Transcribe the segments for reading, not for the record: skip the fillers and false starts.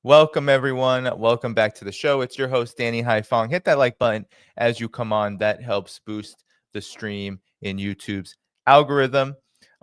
Welcome, everyone. Welcome back to the show. It's your host, Danny Dhaiphong. Hit that like button as you come on. That helps boost the stream in YouTube's algorithm.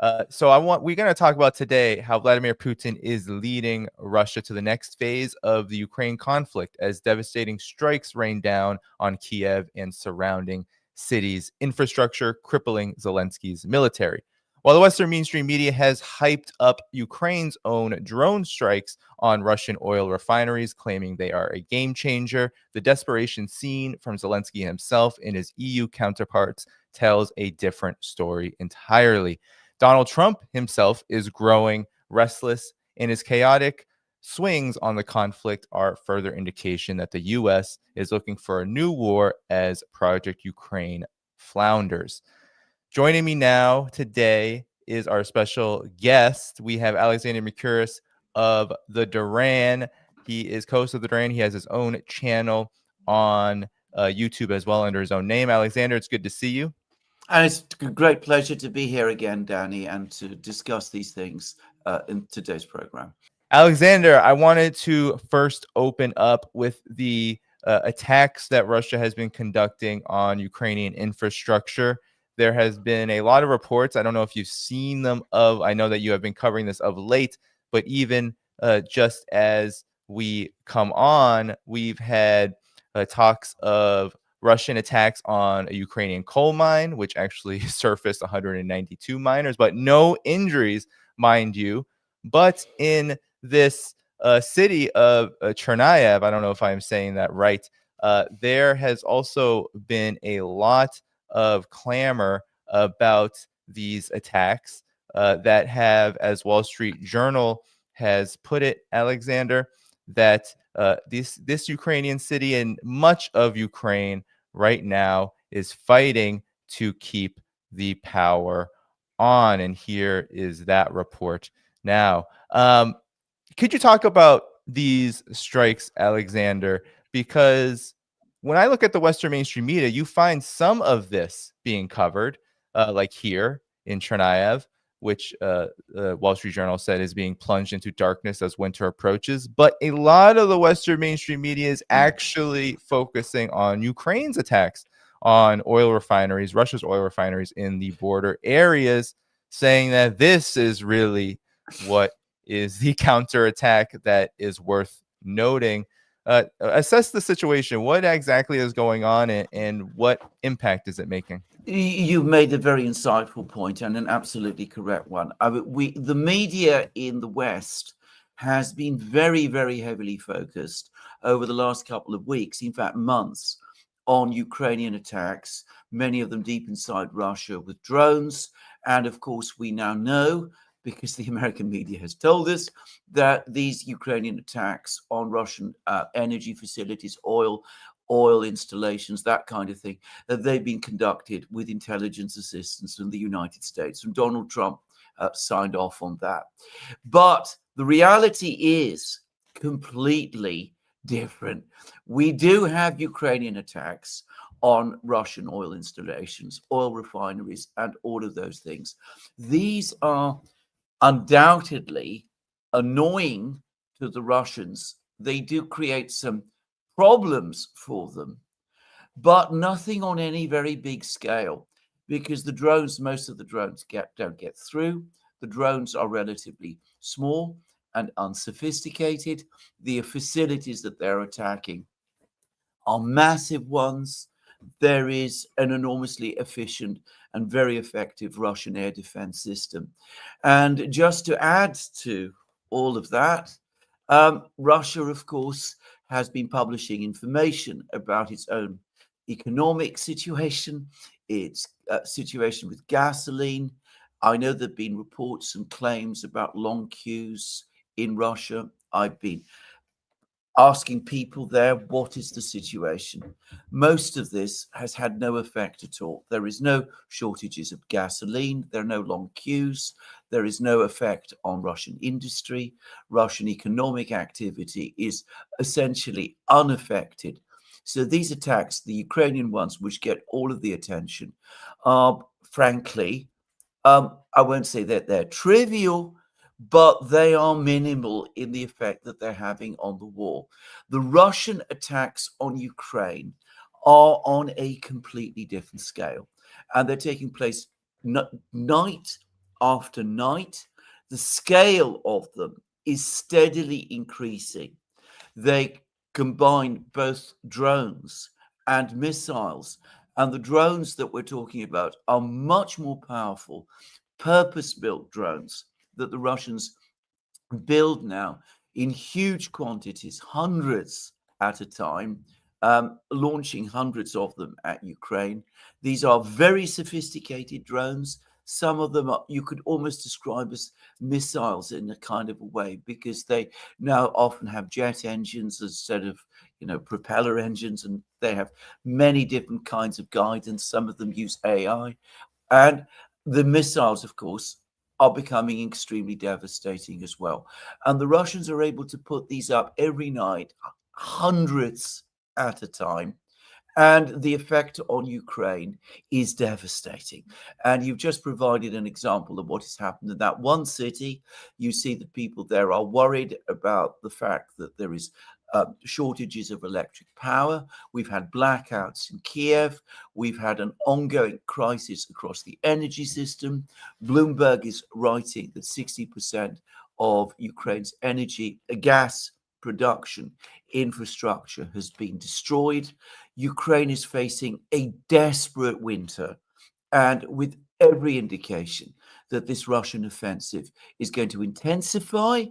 We're going to talk about today how Vladimir Putin is leading Russia to the next phase of the Ukraine conflict as devastating strikes rain down on Kiev and surrounding cities, infrastructure crippling Zelensky's military. While the Western mainstream media has hyped up Ukraine's own drone strikes on Russian oil refineries, claiming they are a game changer, the desperation seen from Zelensky himself and his EU counterparts tells a different story entirely. Donald Trump himself is growing restless, and his chaotic swings on the conflict are further indication that the U.S. is looking for a new war as Project Ukraine flounders. Joining me now today is our special guest. We have Alexander Mercouris of the Duran. He is host of the Duran. He has his own channel on YouTube as well under his own name. Alexander, it's good to see you. And it's a great pleasure to be here again, Danny, and to discuss these things in today's program. Alexander, I wanted to first open up with the attacks that Russia has been conducting on Ukrainian infrastructure. There has been a lot of reports. I don't know if you've seen them I know that you have been covering this of late, but even just as we come on, we've had talks of Russian attacks on a Ukrainian coal mine, which actually surfaced 192 miners, but no injuries, mind you. But in this city of Chernihiv, I don't know if I'm saying that right, there has also been a lot of clamor about these attacks that have, as Wall Street Journal has put it, Alexander, that this Ukrainian city and much of Ukraine right now is fighting to keep the power on. And here is that report. Now, could you talk about these strikes, Alexander? Because when I look at the Western mainstream media, you find some of this being covered, like here in Chernihiv, which Wall Street Journal said is being plunged into darkness as winter approaches. But a lot of the Western mainstream media is actually focusing on Ukraine's attacks on oil refineries, Russia's oil refineries in the border areas, saying that this is really what is the counterattack that is worth noting. Assess the situation. What exactly is going on, and what impact is it making? You've made a very insightful point and an absolutely correct one. The media in the West has been very, very heavily focused over the last couple of weeks, in fact, months, on Ukrainian attacks, many of them deep inside Russia with drones. And of course, we now know, because the American media has told us, that these Ukrainian attacks on Russian energy facilities, oil installations, that kind of thing, that they've been conducted with intelligence assistance from the United States. And Donald Trump signed off on that. But the reality is completely different. We do have Ukrainian attacks on Russian oil installations, oil refineries, and all of those things. These are undoubtedly annoying to the Russians. They do create some problems for them, but nothing on any very big scale, because the drones, most of the drones don't get through. The drones are relatively small and unsophisticated. The facilities that they're attacking are massive ones. There is an enormously efficient and very effective Russian air defense system. And just to add to all of that, Russia, of course, has been publishing information about its own economic situation, its situation with gasoline. I know there have been reports and claims about long queues in Russia. I've been asking people there, what is the situation? Most of this has had no effect at all. There is no shortages of gasoline. There are no long queues. There is no effect on Russian industry. Russian economic activity is essentially unaffected. So these attacks, the Ukrainian ones, which get all of the attention, are frankly, I won't say that they're trivial, but they are minimal in the effect that they're having on the war. The Russian attacks on Ukraine are on a completely different scale, and they're taking place night after night. The scale of them is steadily increasing. They combine both drones and missiles, and the drones that we're talking about are much more powerful, purpose-built drones that the Russians build now in huge quantities, hundreds at a time, launching hundreds of them at Ukraine. These are very sophisticated drones. Some of them are, you could almost describe as missiles in a kind of a way, because they now often have jet engines instead of, propeller engines, and they have many different kinds of guidance. Some of them use AI, and the missiles, of course, are becoming extremely devastating as well. And the Russians are able to put these up every night, hundreds at a time. And the effect on Ukraine is devastating. And you've just provided an example of what has happened in that one city. You see that people there are worried about the fact that there is shortages of electric power. We've had blackouts in Kiev. We've had an ongoing crisis across the energy system. Bloomberg is writing that 60% of Ukraine's gas production infrastructure has been destroyed. Ukraine is facing a desperate winter, and with every indication that this Russian offensive is going to intensify.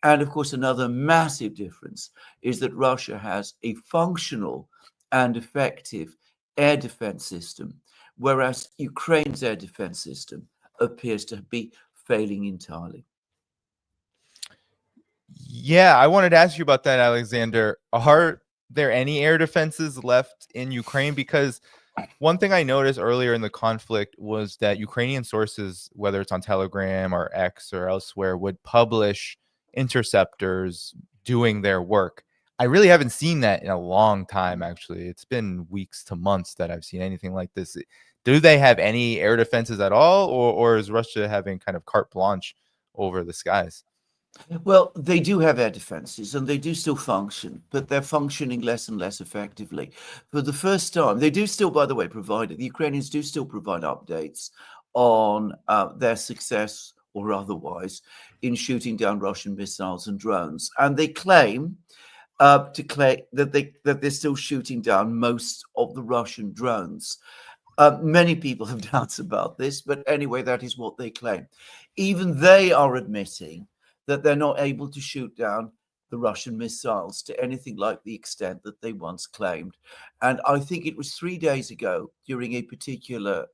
And of course, another massive difference is that Russia has a functional and effective air defense system, whereas Ukraine's air defense system appears to be failing entirely. Yeah, I wanted to ask you about that, Alexander. Are there any air defenses left in Ukraine? Because one thing I noticed earlier in the conflict was that Ukrainian sources, whether it's on Telegram or X or elsewhere, would publish interceptors doing their work. I really haven't seen that in a long time, actually. It's been weeks to months that I've seen anything like this. Do they have any air defenses at all, or is Russia having kind of carte blanche over the skies? Well, they do have air defenses, and they do still function, but they're functioning less and less effectively. For the first time, they do still, by the way, the Ukrainians do still provide updates on their success or otherwise in shooting down Russian missiles and drones, and they claim that they're still shooting down most of the Russian drones. Many people have doubts about this, but anyway, that is what they claim. Even they are admitting that they're not able to shoot down the Russian missiles to anything like the extent that they once claimed. And I think it was 3 days ago, during a particular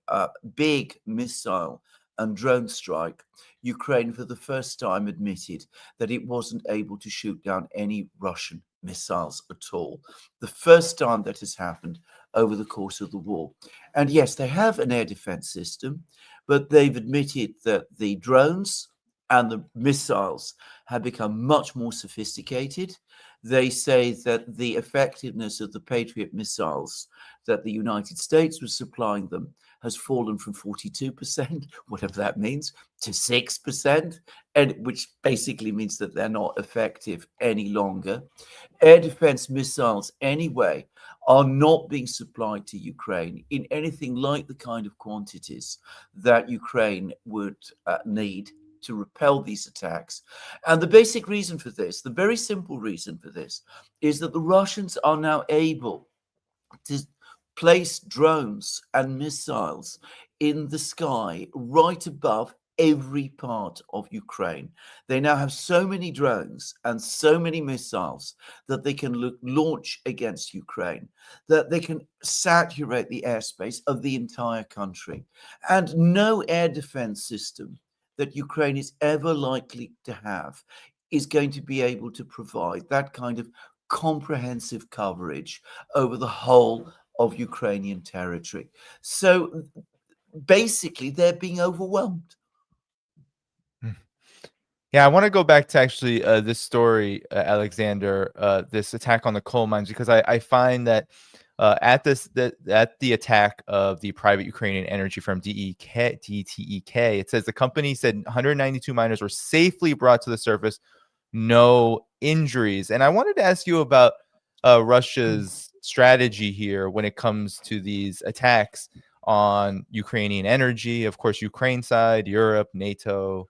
big missile and drone strike, Ukraine for the first time admitted that it wasn't able to shoot down any Russian missiles at all. The first time that has happened over the course of the war. And yes, they have an air defense system, but they've admitted that the drones and the missiles have become much more sophisticated. They say that the effectiveness of the Patriot missiles that the United States was supplying them has fallen from 42%, whatever that means, to 6%, and which basically means that they're not effective any longer. Air defense missiles, anyway, are not being supplied to Ukraine in anything like the kind of quantities that Ukraine would need to repel these attacks. And the basic reason for this, the very simple reason for this, is that the Russians are now able to place drones and missiles in the sky right above every part of Ukraine. They now have so many drones and so many missiles that they can launch against Ukraine, that they can saturate the airspace of the entire country. And no air defense system that Ukraine is ever likely to have is going to be able to provide that kind of comprehensive coverage over the whole of Ukrainian territory. So basically, they're being overwhelmed. Yeah, I want to go back to actually this story, Alexander, this attack on the coal mines, because I find that at the attack of the private Ukrainian energy firm DTEK, it says the company said 192 miners were safely brought to the surface, no injuries. And I wanted to ask you about Russia's strategy here when it comes to these attacks on Ukrainian energy. Of course, Ukraine side, Europe, NATO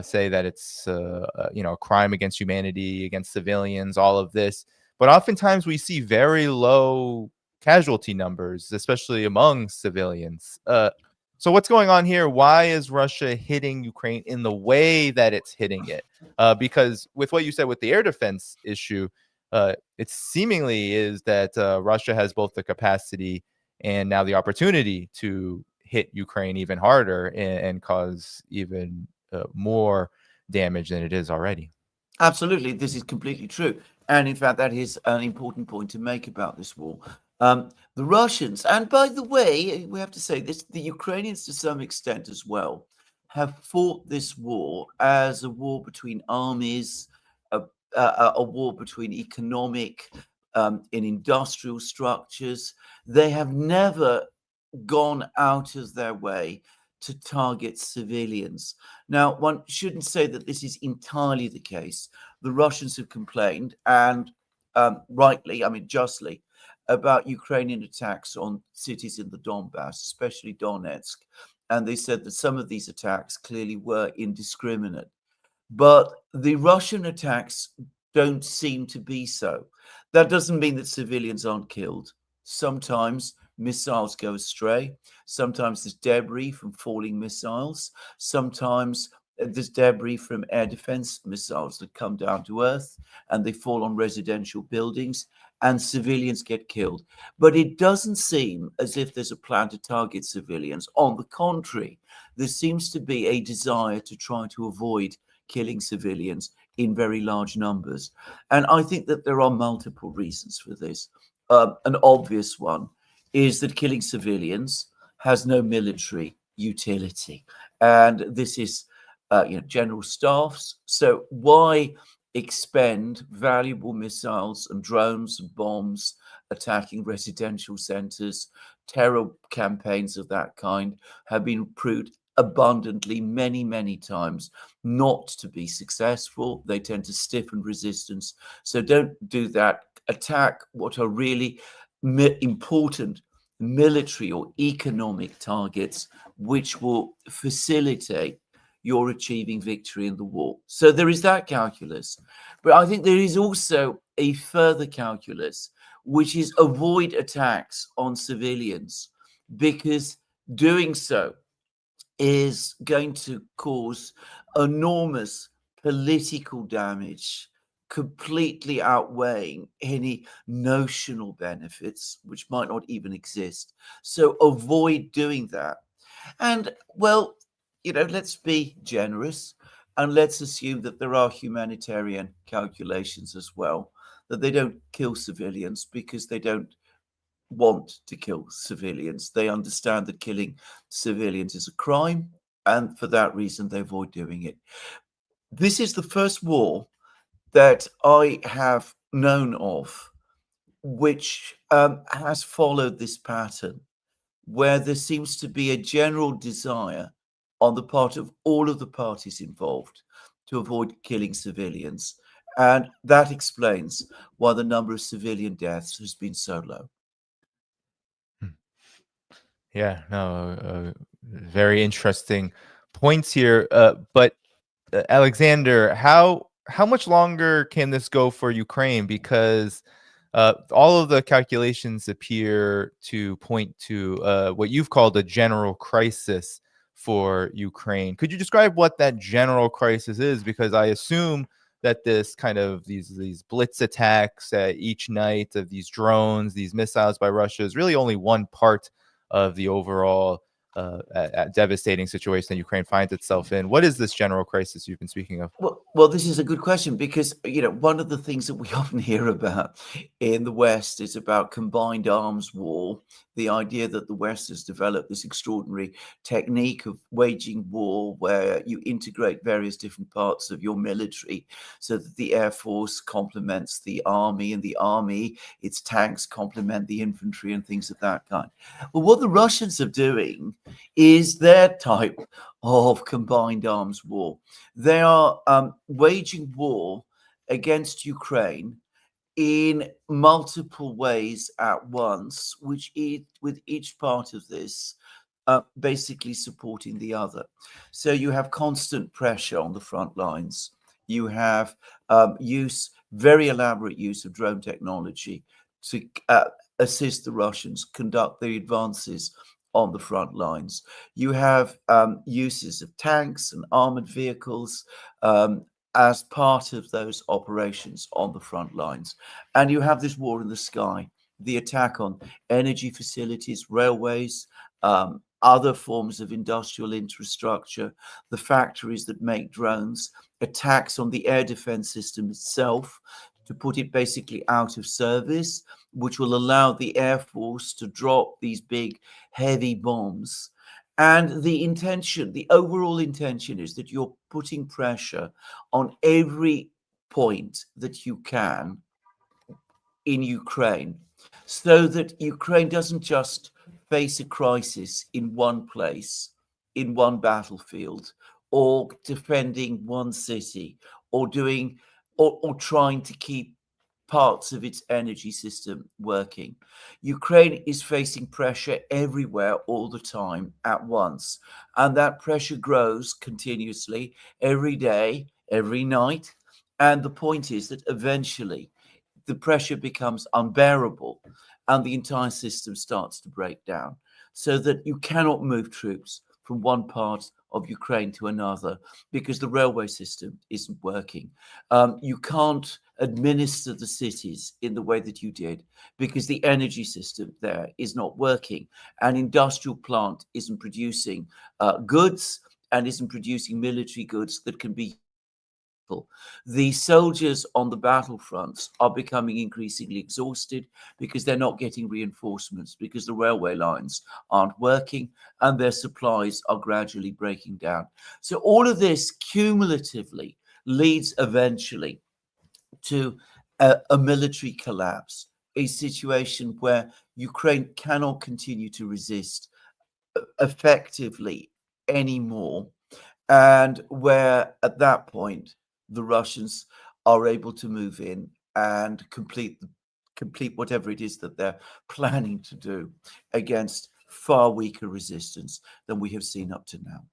say that it's a crime against humanity, against civilians, all of this. But oftentimes we see very low casualty numbers, especially among civilians. So what's going on here? Why is Russia hitting Ukraine in the way that it's hitting it? Because with what you said with the air defense issue, it seemingly is that Russia has both the capacity and now the opportunity to hit Ukraine even harder and cause even more damage than it is already. Absolutely, this is completely true. And in fact, that is an important point to make about this war. The Russians, and by the way, we have to say this, the Ukrainians to some extent as well, have fought this war as a war between armies, a war between economic and industrial structures. They have never gone out of their way to target civilians. Now, one shouldn't say that this is entirely the case. The Russians have complained, and rightly, I mean justly, about Ukrainian attacks on cities in the Donbass, especially Donetsk. And they said that some of these attacks clearly were indiscriminate. But the Russian attacks don't seem to be so. That doesn't mean that civilians aren't killed. Sometimes missiles go astray. Sometimes there's debris from falling missiles. Sometimes there's debris from air defense missiles that come down to earth and they fall on residential buildings and civilians get killed. But it doesn't seem as if there's a plan to target civilians. On the contrary, there seems to be a desire to try to avoid killing civilians in very large numbers. And I think that there are multiple reasons for this. An obvious one is that killing civilians has no military utility. And this is general staffs. So why expend valuable missiles and drones and bombs attacking residential centers? Terror campaigns of that kind have been proved abundantly many times not to be successful. They tend to stiffen resistance. So don't do that. Attack what are really important military or economic targets, which will facilitate your achieving victory in the war. So there is that calculus. But I think there is also a further calculus, which is avoid attacks on civilians, because doing so is going to cause enormous political damage, completely outweighing any notional benefits, which might not even exist. So avoid doing that. And, well, let's be generous and let's assume that there are humanitarian calculations as well, that they don't kill civilians because they don't want to kill civilians. They understand that killing civilians is a crime, and for that reason, they avoid doing it. This is the first war that I have known of which has followed this pattern, where there seems to be a general desire on the part of all of the parties involved to avoid killing civilians. And that explains why the number of civilian deaths has been so low. Yeah, no, very interesting points here. But Alexander, how much longer can this go for Ukraine? Because all of the calculations appear to point to what you've called a general crisis for Ukraine. Could you describe what that general crisis is? Because I assume that this kind of these blitz attacks each night of these drones, these missiles by Russia is really only one part of the overall devastating situation that Ukraine finds itself in. What is this general crisis you've been speaking of? Well, this is a good question because, one of the things that we often hear about in the West is about combined arms war. The idea that the West has developed this extraordinary technique of waging war where you integrate various different parts of your military so that the Air Force complements the Army, and the Army, its tanks complement the infantry and things of that kind. Well, what the Russians are doing is their type of combined arms war. They are waging war against Ukraine in multiple ways at once, with each part of this basically supporting the other. So you have constant pressure on the front lines. You have very elaborate use of drone technology to assist the Russians conduct the advances on the front lines. You have uses of tanks and armored vehicles as part of those operations on the front lines. And you have this war in the sky, the attack on energy facilities, railways, other forms of industrial infrastructure, the factories that make drones, attacks on the air defense system itself to put it basically out of service, which will allow the Air Force to drop these big, heavy bombs. And the overall intention is that you're putting pressure on every point that you can in Ukraine, so that Ukraine doesn't just face a crisis in one place, in one battlefield, or defending one city, or doing or trying to keep parts of its energy system working. Ukraine is facing pressure everywhere all the time at once, and that pressure grows continuously every day, every night. And the point is that eventually the pressure becomes unbearable and the entire system starts to break down, so that you cannot move troops from one part of Ukraine to another because the railway system isn't working. You can't administer the cities in the way that you did because the energy system there is not working. An industrial plant isn't producing goods and isn't producing military goods that can be. The soldiers on the battlefronts are becoming increasingly exhausted because they're not getting reinforcements, because the railway lines aren't working and their supplies are gradually breaking down. So all of this cumulatively leads eventually to a military collapse, a situation where Ukraine cannot continue to resist effectively anymore, and where at that point the Russians are able to move in and complete whatever it is that they're planning to do against far weaker resistance than we have seen up to now.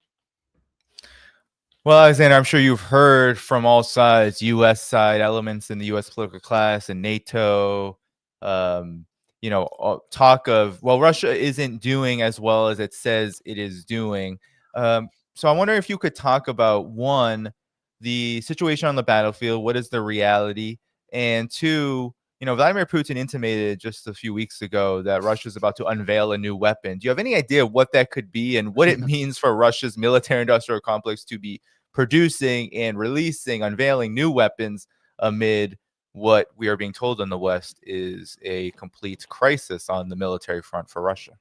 Well, Alexander, I'm sure you've heard from all sides, U.S. side elements in the U.S. political class and NATO, talk of, well, Russia isn't doing as well as it says it is doing. So I wonder if you could talk about, one, the situation on the battlefield. What is the reality? And two, Vladimir Putin intimated just a few weeks ago that Russia is about to unveil a new weapon. Do you have any idea what that could be and what it means for Russia's military-industrial complex to be producing and releasing, unveiling new weapons amid what we are being told in the West is a complete crisis on the military front for Russia?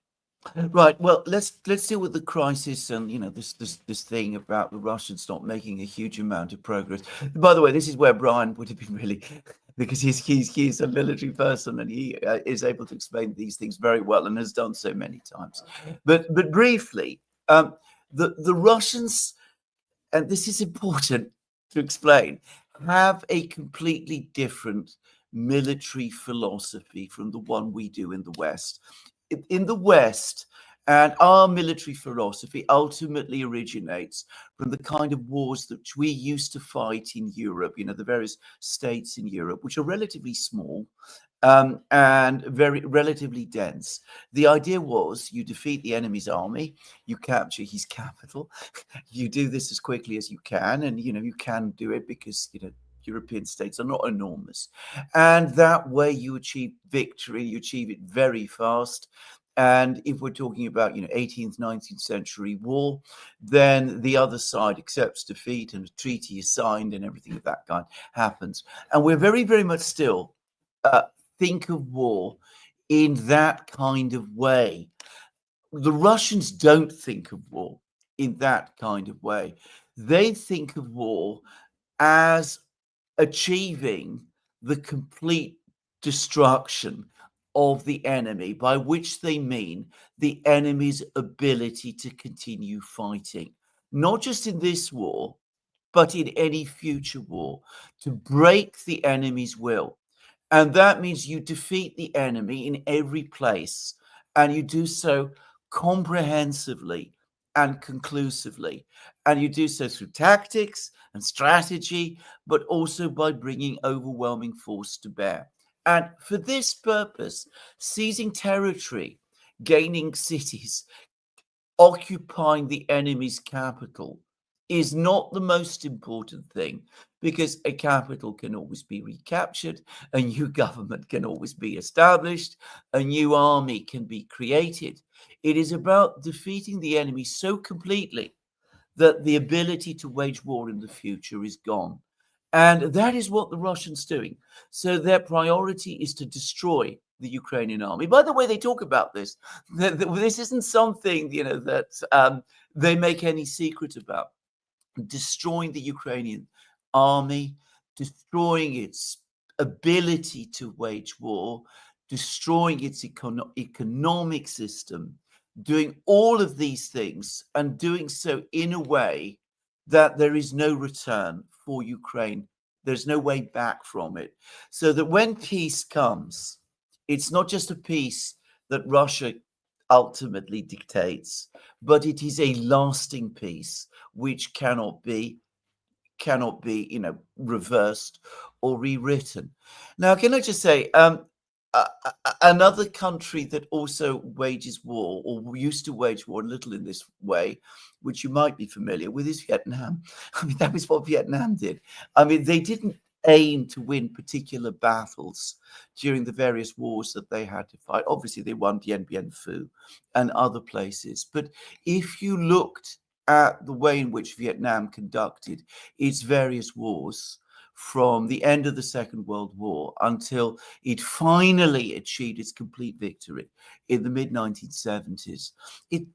Right. Well, let's deal with the crisis and this thing about the Russians not making a huge amount of progress. By the way, this is where Brian would have been really, because he's a military person and he is able to explain these things very well and has done so many times. But briefly, the Russians, and this is important to explain, have a completely different military philosophy from the one we do in the West. In the West, and our military philosophy ultimately originates from the kind of wars that we used to fight in Europe, the various states in Europe, which are relatively small and very relatively dense. The idea was you defeat the enemy's army, you capture his capital, you do this as quickly as you can, and you can do it because European states are not enormous, and that way you achieve victory. You achieve it very fast, And if we're talking about, 18th, 19th century war, then the other side accepts defeat and a treaty is signed and everything of that kind happens. And we're very, very much still think of war in that kind of way. The Russians don't think of war in that kind of way. They think of war as achieving the complete destruction of the enemy, by which they mean the enemy's ability to continue fighting, not just in this war, but in any future war, to break the enemy's will. And that means you defeat the enemy in every place, and you do so comprehensively and conclusively. And you do so through tactics and strategy, but also by bringing overwhelming force to bear. And for this purpose, seizing territory, gaining cities, occupying the enemy's capital is not the most important thing, because a capital can always be recaptured, a new government can always be established, a new army can be created. It is about defeating the enemy so completely that the ability to wage war in the future is gone. And that is what the Russians are doing. So their priority is to destroy the Ukrainian army. By the way, they talk about this. This isn't something, that they make any secret about. Destroying the Ukrainian army, destroying its ability to wage war, destroying its economic system, doing all of these things, and doing so in a way that there is no return for Ukraine. There's no way back from it. So that when peace comes, it's not just a peace that Russia ultimately dictates, but it is a lasting peace which cannot be reversed or rewritten. Now, can I just say, another country that also wages war, or used to wage war a little in this way, which you might be familiar with, is Vietnam. I mean, that was what Vietnam did. I mean, they didn't aim to win particular battles during the various wars that they had to fight. Obviously, they won Dien Bien Phu and other places. But if you looked at the way in which Vietnam conducted its various wars from the end of the Second World War until it finally achieved its complete victory in the mid-1970s, it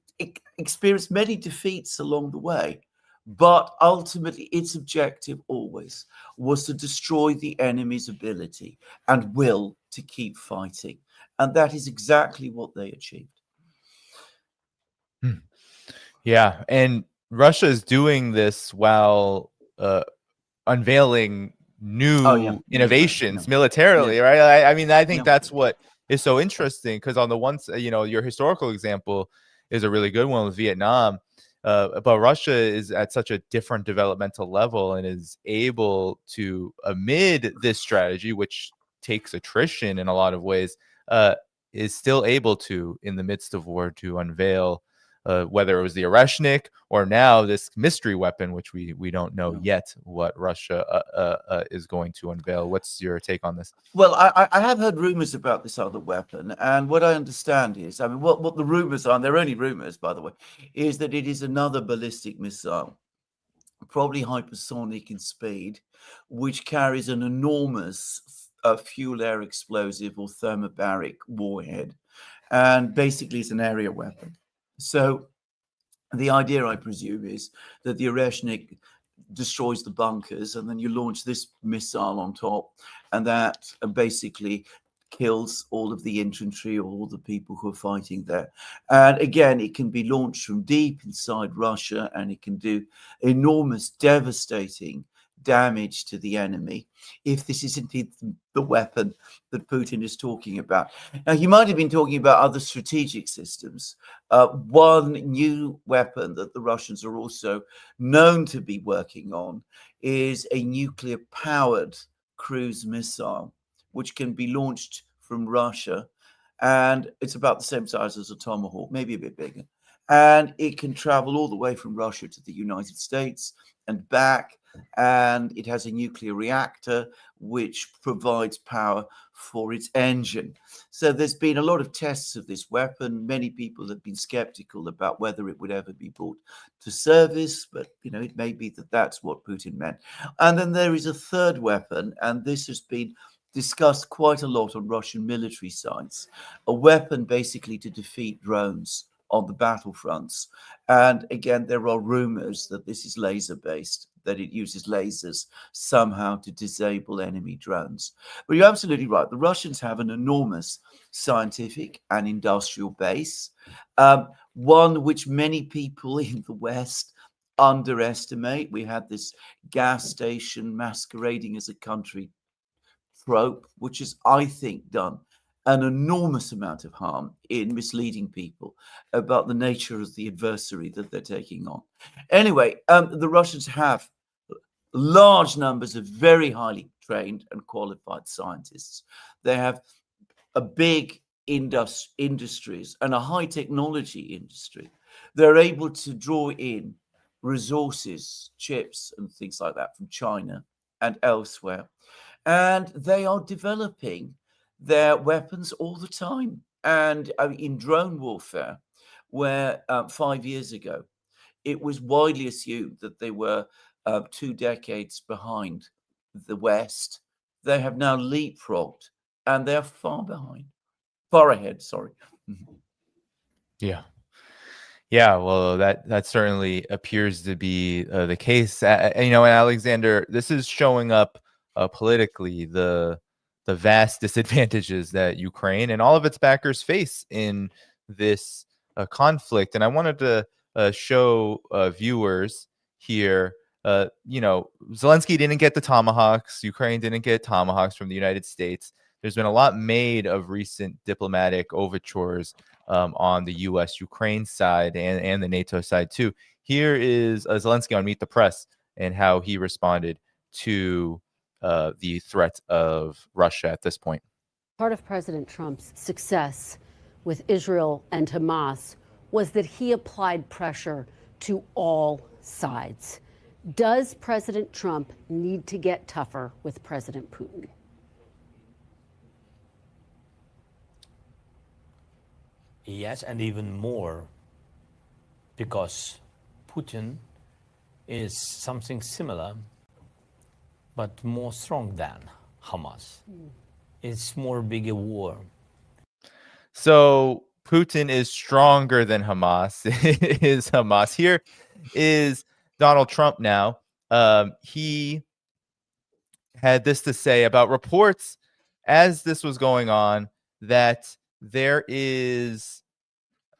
experienced many defeats along the way. But ultimately, its objective always was to destroy the enemy's ability and will to keep fighting. And that is exactly what they achieved. Yeah. And Russia is doing this while unveiling new innovations militarily, right? I mean, I think that's what is so interesting, because on the one side, your historical example is a really good one with Vietnam. But Russia is at such a different developmental level and is able to, amid this strategy, which takes attrition in a lot of ways, is still able to, in the midst of war, to unveil whether it was the Oreshnik or now this mystery weapon, which we don't know yet what Russia is going to unveil. What's your take on this? Well, I have heard rumors about this other weapon, and what I understand is, I mean, what the rumors are, and they're only rumors, by the way, is that it is another ballistic missile, probably hypersonic in speed, which carries an enormous fuel air explosive or thermobaric warhead, and basically it's an area weapon. So the idea, I presume, is that the Oreshnik destroys the bunkers, and then you launch this missile on top, and that basically kills all of the infantry or all the people who are fighting there. And again, it can be launched from deep inside Russia, and it can do enormous, devastating damage to the enemy, if this is indeed the weapon that Putin is talking about. Now, he might have been talking about other strategic systems. One new weapon that the Russians are also known to be working on is a nuclear-powered cruise missile, which can be launched from Russia, and it's about the same size as a Tomahawk, maybe a bit bigger. And it can travel all the way from Russia to the United States and back. And it has a nuclear reactor, which provides power for its engine. So there's been a lot of tests of this weapon. Many people have been skeptical about whether it would ever be brought to service, but it may be that that's what Putin meant. And then there is a third weapon, and this has been discussed quite a lot on Russian military sites, a weapon basically to defeat drones on the battlefronts. And again, there are rumors that this is laser-based, that it uses lasers somehow to disable enemy drones. But you're absolutely right. The Russians have an enormous scientific and industrial base, one which many people in the West underestimate. We had this gas station masquerading as a country trope, which has, I think, done an enormous amount of harm in misleading people about the nature of the adversary that they're taking on. Anyway, the Russians have large numbers of very highly trained and qualified scientists. They have a big industries and a high technology industry. They're able to draw in resources, chips and things like that from China and elsewhere. And they are developing their weapons all the time. And in drone warfare, where 5 years ago, it was widely assumed that they were 2 decades behind the West, they have now leapfrogged and they're far ahead, sorry. Yeah. Yeah, well, that certainly appears to be the case. And Alexander, this is showing up politically, the vast disadvantages that Ukraine and all of its backers face in this conflict. And I wanted to show viewers here, Zelensky didn't get the Tomahawks. Ukraine didn't get Tomahawks from the United States. There's been a lot made of recent diplomatic overtures on the U.S.-Ukraine side and the NATO side too. Here is Zelensky on Meet the Press and how he responded to the threat of Russia at this point. Part of President Trump's success with Israel and Hamas was that he applied pressure to all sides. Does President Trump need to get tougher with President Putin? Yes, and even more, because Putin is something similar, but more strong than Hamas. It's more bigger war. So Putin is stronger than Hamas. Is Hamas. Here is Donald Trump now. He had this to say about reports as this was going on that there is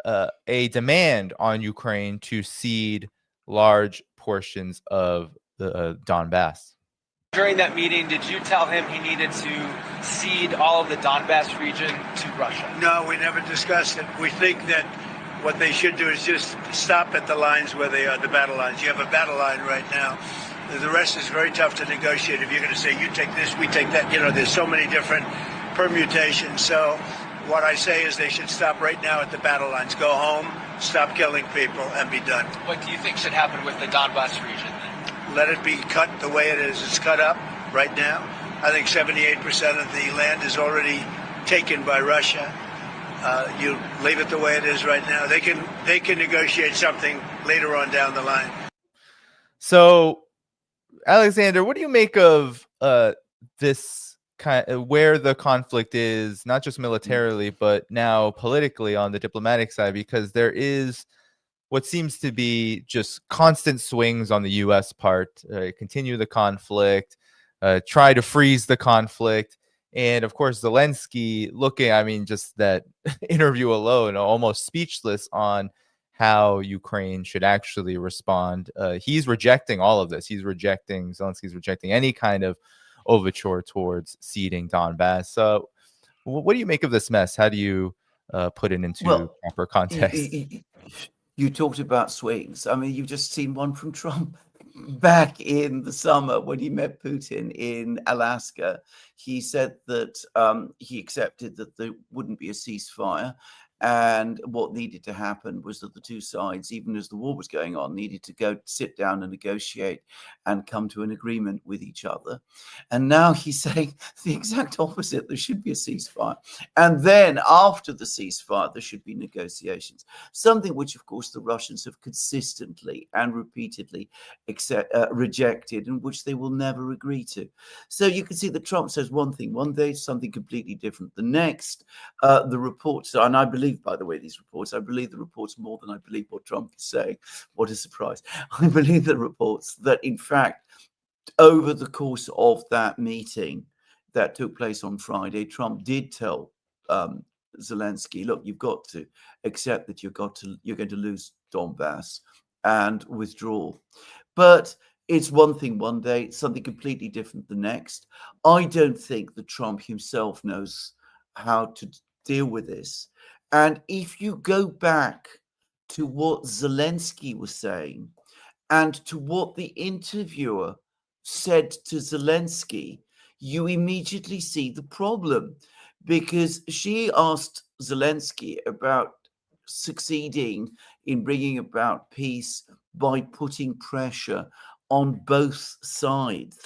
a demand on Ukraine to cede large portions of the Donbass. During that meeting, did you tell him he needed to cede all of the Donbass region to Russia? No, we never discussed it. We think that what they should do is just stop at the lines where they are, the battle lines. You have a battle line right now. The rest is very tough to negotiate. If you're going to say, you take this, we take that, there's so many different permutations. So what I say is they should stop right now at the battle lines. Go home, stop killing people, and be done. What do you think should happen with the Donbass region? Let it be cut the way it is. It's cut up right now. I think 78% of the land is already taken by Russia. You leave it the way it is right now. They can negotiate something later on down the line. So, Alexander, what do you make of this kind of where the conflict is, not just militarily, but now politically on the diplomatic side? Because there is what seems to be just constant swings on the U.S. part, continue the conflict, try to freeze the conflict. And of course, Zelensky just that interview alone, almost speechless on how Ukraine should actually respond. He's rejecting all of this. Zelensky's rejecting any kind of overture towards ceding Donbass. So what do you make of this mess? How do you put it into proper context? You talked about swings. I mean, you've just seen one from Trump back in the summer when he met Putin in Alaska. He said that he accepted that there wouldn't be a ceasefire. And what needed to happen was that the two sides, even as the war was going on, needed to go sit down and negotiate and come to an agreement with each other. And now he's saying the exact opposite. There should be a ceasefire. And then after the ceasefire, there should be negotiations. Something which, of course, the Russians have consistently and repeatedly rejected, and which they will never agree to. So you can see that Trump says one thing one day, something completely different the next. The reports, and I believe, by the way, these reports, I believe the reports more than I believe what Trump is saying. What a surprise. I believe the reports that, in fact, over the course of that meeting that took place on Friday, Trump did tell Zelensky, look, you've got to accept that you're going to lose Donbass and withdraw. But it's one thing one day, something completely different the next. I don't think that Trump himself knows how to deal with this. And if you go back to what Zelensky was saying and to what the interviewer said to Zelensky, you immediately see the problem, because she asked Zelensky about succeeding in bringing about peace by putting pressure on both sides.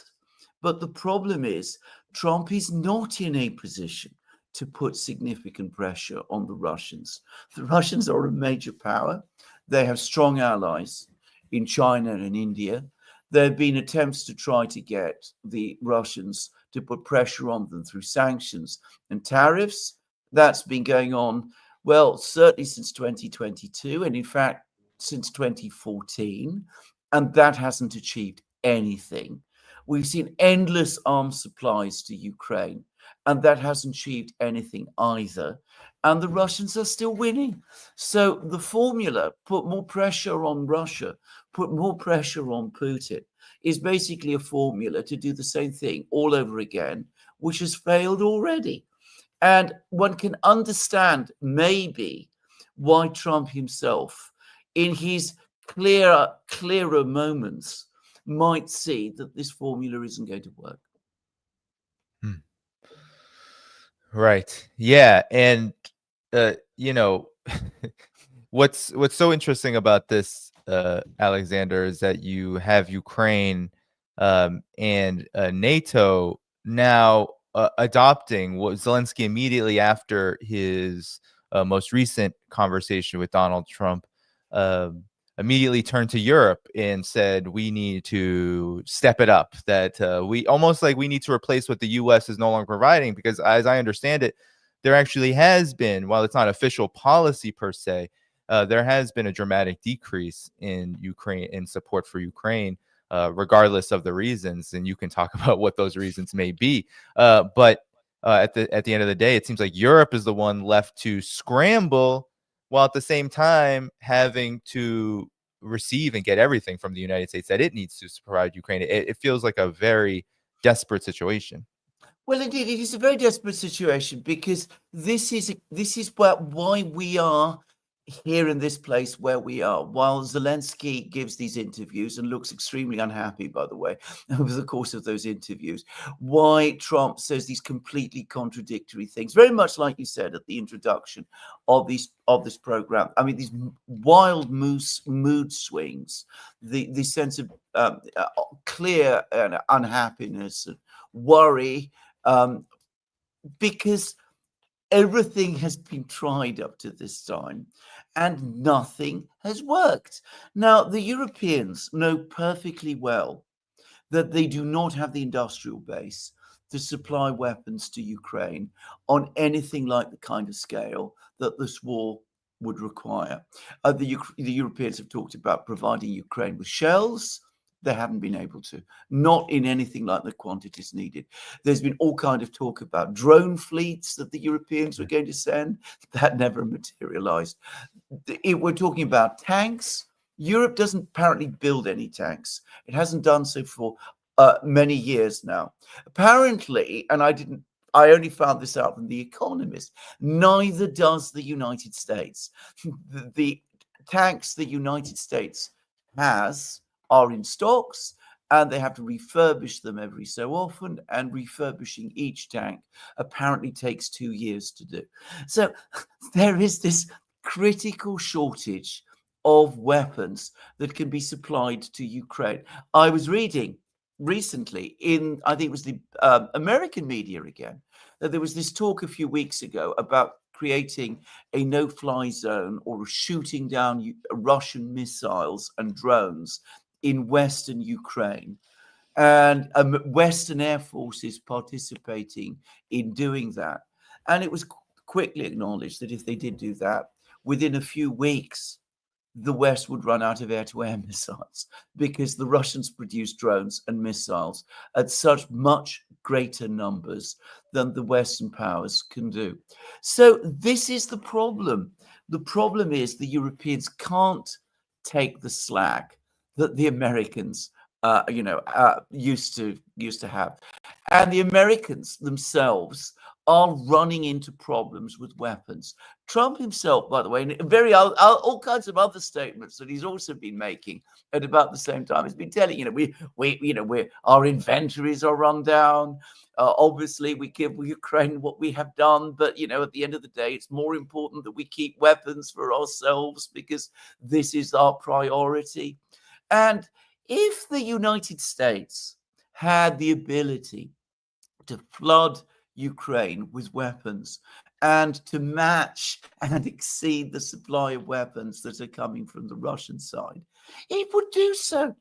But the problem is Trump is not in a position to put significant pressure on the Russians. The Russians are a major power. They have strong allies in China and India. There have been attempts to try to get the Russians to put pressure on them through sanctions and tariffs. That's been going on, well, certainly since 2022, and in fact, since 2014, and that hasn't achieved anything. We've seen endless arms supplies to Ukraine, and that hasn't achieved anything either. And the Russians are still winning. So the formula, put more pressure on Russia, put more pressure on Putin, is basically a formula to do the same thing all over again, which has failed already. And one can understand maybe why Trump himself, in his clearer moments, might see that this formula isn't going to work. Right. Yeah. And you know, what's so interesting about this, Alexander, is that you have Ukraine and NATO now adopting what Zelensky immediately after his most recent conversation with Donald Trump immediately turned to Europe and said, we need to step it up, that we almost like we need to replace what the US is no longer providing, because as I understand it, there actually has been, while it's not official policy per se, there has been a dramatic decrease in Ukraine, in support for Ukraine, regardless of the reasons. And you can talk about what those reasons may be. But at the end of the day, it seems like Europe is the one left to scramble, while at the same time having to receive and get everything from the United States that it needs to provide Ukraine. It feels like a very desperate situation. Well, indeed, it is a very desperate situation, because this is why we are here in this place where we are. While Zelensky gives these interviews and looks extremely unhappy, by the way, over the course of those interviews, why Trump says these completely contradictory things, very much like you said at the introduction of this program. I mean, these wild mood swings, the sense of clear unhappiness and worry, because everything has been tried up to this time and nothing has worked. Now, the Europeans know perfectly well that they do not have the industrial base to supply weapons to Ukraine on anything like the kind of scale that this war would require. The Europeans have talked about providing Ukraine with shells. They haven't been able to, not in anything like the quantities needed. There's been all kind of talk about drone fleets that the Europeans were going to send. That never materialized. We're talking about tanks. Europe doesn't apparently build any tanks. It hasn't done so for many years now. Apparently, and I only found this out from The Economist, neither does the United States. The tanks the United States has are in stocks, and they have to refurbish them every so often, and refurbishing each tank apparently takes 2 years to do. So there is this critical shortage of weapons that can be supplied to Ukraine. I was reading recently in, I think it was the American media again, that there was this talk a few weeks ago about creating a no-fly zone or shooting down Russian missiles and drones in Western Ukraine. And Western Air Forces participating in doing that. And it was quickly acknowledged that if they did do that, within a few weeks, the West would run out of air-to-air missiles, because the Russians produce drones and missiles at such much greater numbers than the Western powers can do. So this is the problem. The problem is the Europeans can't take the slack that the Americans used to have. And the Americans themselves are running into problems with weapons. Trump himself, by the way, and all kinds of other statements that he's also been making at about the same time, has been telling, our inventories are run down. Obviously, we give Ukraine what we have done, but at the end of the day, it's more important that we keep weapons for ourselves, because this is our priority. And if the United States had the ability to flood Ukraine with weapons and to match and exceed the supply of weapons that are coming from the Russian side, it would do so.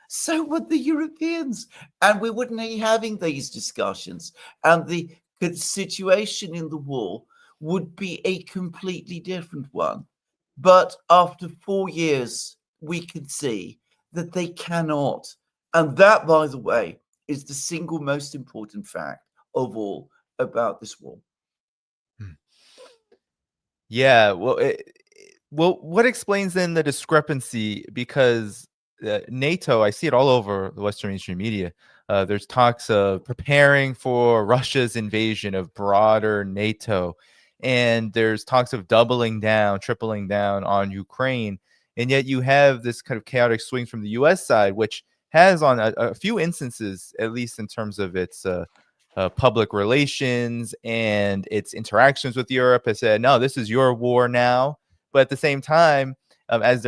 So would the Europeans. And we wouldn't be having these discussions. And the situation in the war would be a completely different one. But after 4 years, we can see that they cannot. And that, by the way, is the single most important fact of all about this war. Yeah, well, what explains then the discrepancy? Because NATO, I see it all over the Western mainstream media. There's talks of preparing for Russia's invasion of broader NATO, and there's talks of doubling down, tripling down on Ukraine. And yet you have this kind of chaotic swing from the U.S. side, which has on a few instances, at least in terms of its public relations and its interactions with Europe, has said, no, this is your war now. But at the same time, as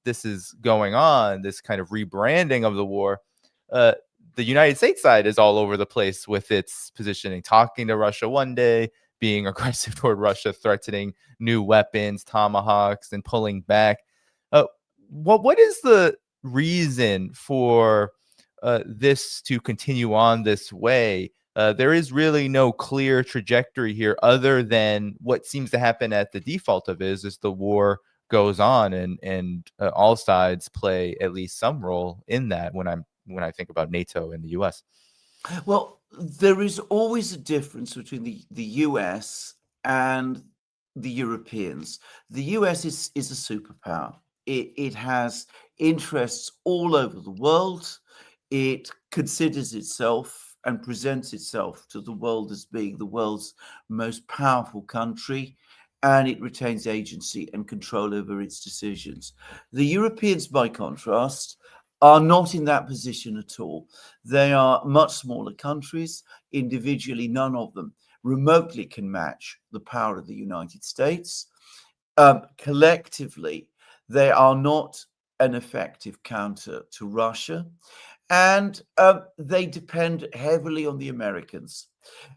this is going on, this kind of rebranding of the war, the United States side is all over the place with its positioning, talking to Russia one day, being aggressive toward Russia, threatening new weapons, tomahawks, and pulling back. What is the reason for this to continue on this way? There is really no clear trajectory here, other than what seems to happen at the default of it is the war goes on, and all sides play at least some role in that. When I think about NATO and the U.S. Well, there is always a difference between the US and the Europeans. The US is a superpower. It has interests all over the world. It considers itself and presents itself to the world as being the world's most powerful country, and it retains agency and control over its decisions. The Europeans, by contrast, are not in that position at all. They are much smaller countries. Individually, none of them remotely can match the power of the United States. Collectively, they are not an effective counter to Russia, and they depend heavily on the Americans.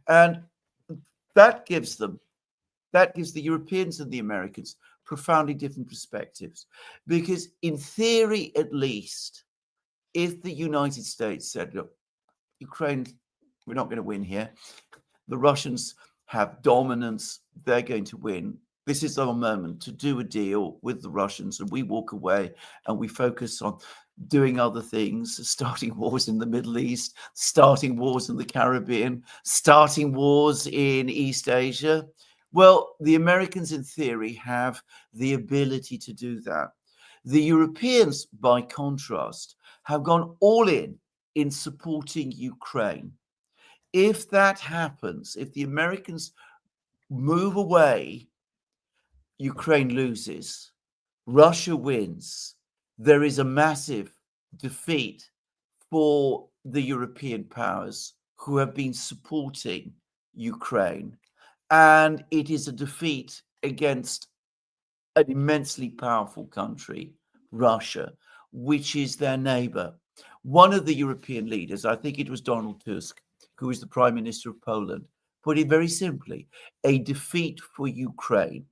And that gives the Europeans and the Americans profoundly different perspectives, because in theory, at least, if the United States said, look, Ukraine, we're not going to win here. The Russians have dominance. They're going to win. This is our moment to do a deal with the Russians, and we walk away and we focus on doing other things, starting wars in the Middle East, starting wars in the Caribbean, starting wars in East Asia. Well, the Americans, in theory, have the ability to do that. The Europeans, by contrast, have gone all in supporting Ukraine. If that happens, if the Americans move away, Ukraine loses, Russia wins, there is a massive defeat for the European powers who have been supporting Ukraine. And it is a defeat against an immensely powerful country, Russia, which is their neighbor. One of the European leaders, I think it was Donald Tusk, who is the Prime Minister of Poland, put it very simply: a defeat for Ukraine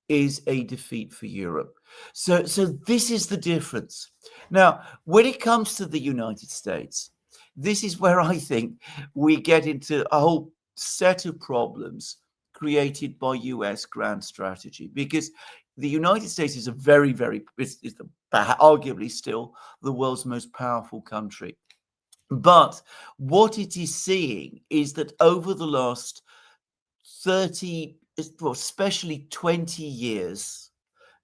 is a defeat for Europe. So this is the difference. Now, when it comes to the United States, this is where I think we get into a whole set of problems created by US grand strategy, because the United States is a arguably still the world's most powerful country. But what it is seeing is that over the last 30, well, especially 20 years,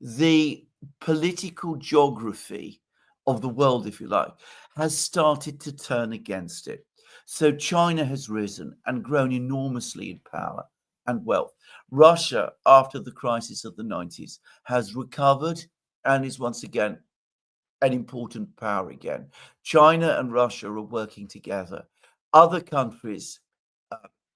the political geography of the world, if you like, has started to turn against it. So China has risen and grown enormously in power and wealth. Russia, after the crisis of the 90s, has recovered and is once again an important power again. China and Russia are working together. Other countries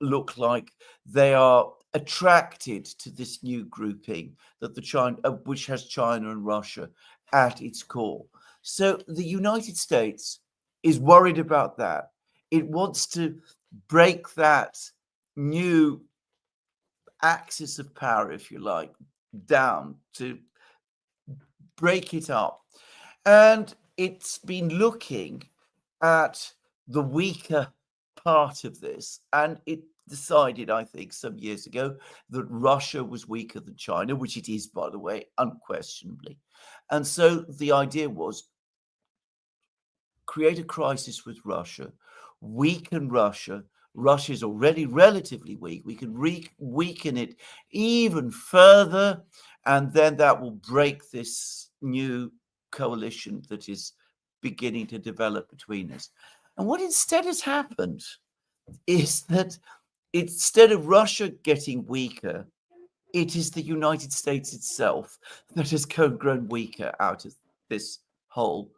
look like they are attracted to this new grouping that which has China and Russia at its core. So the United States is worried about that. It wants to break that new axis of power, if you like, down, to break it up. And it's been looking at the weaker part of this, and it decided, I think, some years ago that Russia was weaker than China, which it is, by the way, unquestionably. And so the idea was create a crisis with Russia, weaken Russia. Russia is already relatively weak. We can weaken it even further, and then that will break this new coalition that is beginning to develop between us. And what instead has happened is that instead of Russia getting weaker, it is the United States itself that has grown weaker out of this whole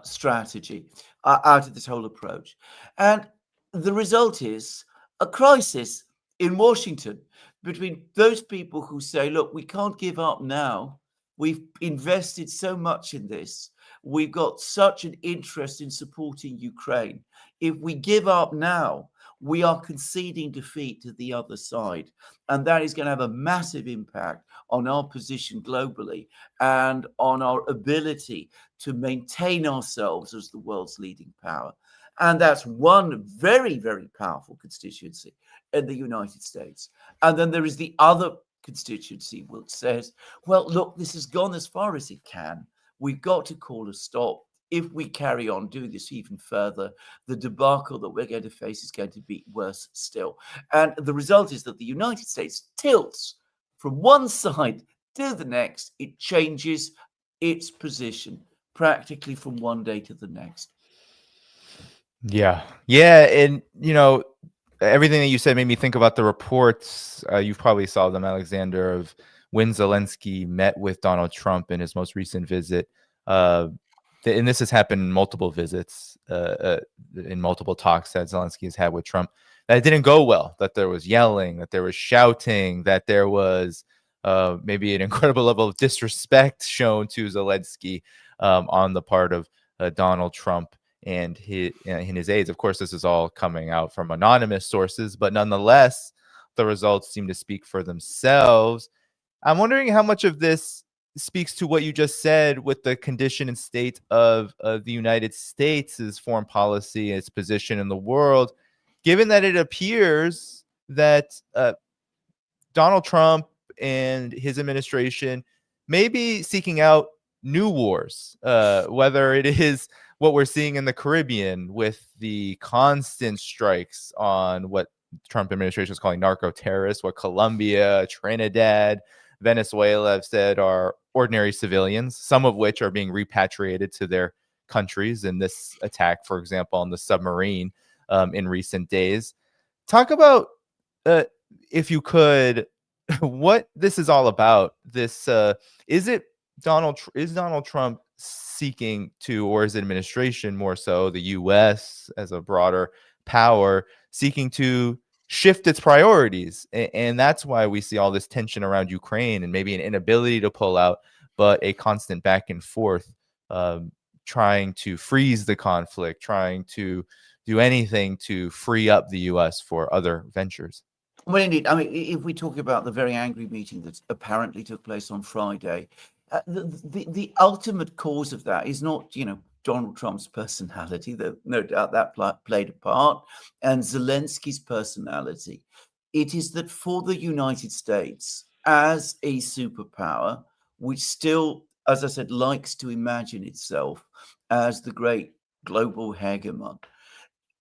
strategy, out of this whole approach. And the result is a crisis in Washington between those people who say, look, we can't give up now. We've invested so much in this. We've got such an interest in supporting Ukraine. If we give up now, we are conceding defeat to the other side. And that is going to have a massive impact on our position globally and on our ability to maintain ourselves as the world's leading power. And that's one very, very powerful constituency in the United States. And then there is the other constituency which says, well, look, this has gone as far as it can. We've got to call a stop. If we carry on doing this even further, the debacle that we're going to face is going to be worse still. And the result is that the United States tilts from one side to the next. It changes its position practically from one day to the next. Yeah. And, everything that you said made me think about the reports. You probably saw them, Alexander, of when Zelensky met with Donald Trump in his most recent visit. And this has happened in multiple visits, in multiple talks that Zelensky has had with Trump. That it didn't go well, that there was yelling, that there was shouting, that there was maybe an incredible level of disrespect shown to Zelensky on the part of Donald Trump and his aides. Of course, this is all coming out from anonymous sources, but nonetheless, the results seem to speak for themselves. I'm wondering how much of this speaks to what you just said with the condition and state of the United States' foreign policy and its position in the world, given that it appears that Donald Trump and his administration may be seeking out new wars, whether it is what we're seeing in the Caribbean with the constant strikes on what Trump administration is calling narco-terrorists, what Colombia, Trinidad, Venezuela have said are ordinary civilians, some of which are being repatriated to their countries in this attack, for example, on the submarine in recent days. Talk about, if you could, what this is all about. This is Donald Trump seeking to, or his administration more so, the US as a broader power, seeking to shift its priorities. And that's why we see all this tension around Ukraine and maybe an inability to pull out, but a constant back and forth, trying to freeze the conflict, trying to do anything to free up the US for other ventures. Well, indeed. I mean, if we talk about the very angry meeting that apparently took place on Friday, the ultimate cause of that is not, Donald Trump's personality, though no doubt that played a part, and Zelensky's personality. It is that for the United States, as a superpower, which still, as I said, likes to imagine itself as the great global hegemon,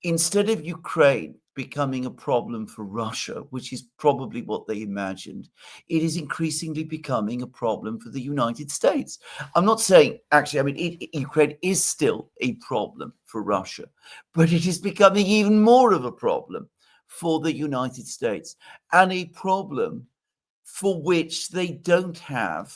instead of Ukraine becoming a problem for Russia, which is probably what they imagined, it is increasingly becoming a problem for the United States. I'm not saying, actually, I mean, Ukraine is still a problem for Russia, but it is becoming even more of a problem for the United States, and a problem for which they don't have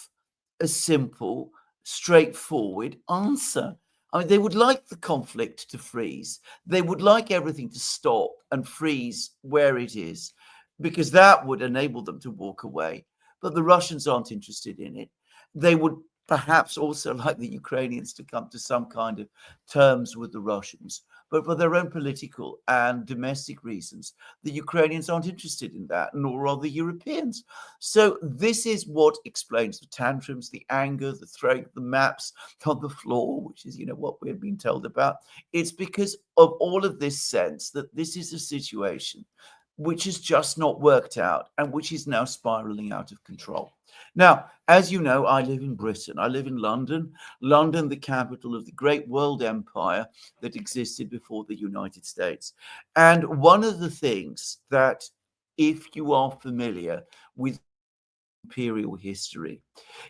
a simple, straightforward answer. I mean, they would like the conflict to freeze. They would like everything to stop and freeze where it is, because that would enable them to walk away. But the Russians aren't interested in it. They would perhaps also like the Ukrainians to come to some kind of terms with the Russians. But for their own political and domestic reasons, the Ukrainians aren't interested in that, nor are the Europeans. So this is what explains the tantrums, the anger, the threat, the maps on the floor, which is, what we've been told about. It's because of all of this sense that this is a situation which has just not worked out and which is now spiraling out of control. Now, as you know, I live in Britain. I live in London, the capital of the great world empire that existed before the United States. And one of the things that, if you are familiar with imperial history,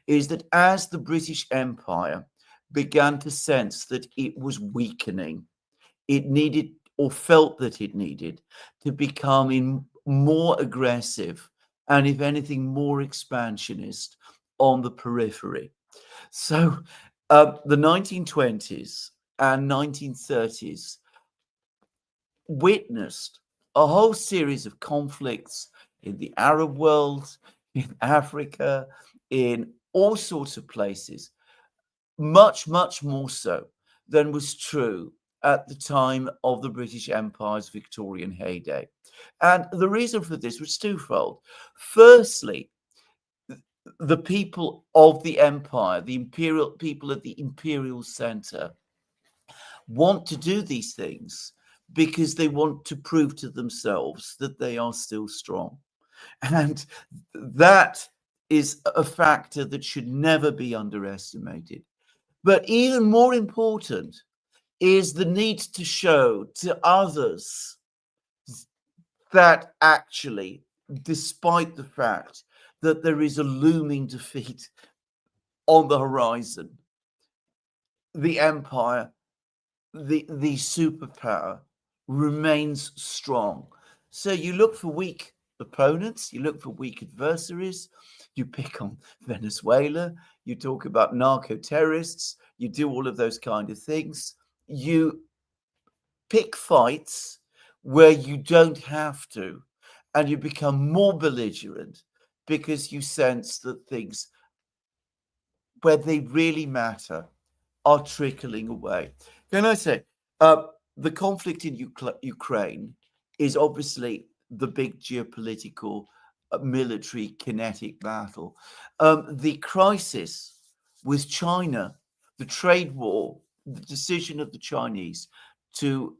is that as the British Empire began to sense that it was weakening, it needed, or felt that it needed, to become more aggressive and, if anything, more expansionist on the periphery. So the 1920s and 1930s witnessed a whole series of conflicts in the Arab world, in Africa, in all sorts of places, much, much more so than was true at the time of the British Empire's Victorian heyday. And the reason for this was twofold. Firstly, the people of the empire, the imperial people at the imperial center, want to do these things because they want to prove to themselves that they are still strong. And that is a factor that should never be underestimated. But even more important is the need to show to others that actually, despite the fact that there is a looming defeat on the horizon, the empire, the superpower, remains strong. So you look for weak opponents, you look for weak adversaries, you pick on Venezuela, you talk about narco-terrorists, you do all of those kind of things. You pick fights where you don't have to, and you become more belligerent because you sense that things where they really matter are trickling away. Can I say, the conflict in Ukraine is obviously the big geopolitical, military, kinetic battle. The crisis with China, the trade war, the decision of the Chinese to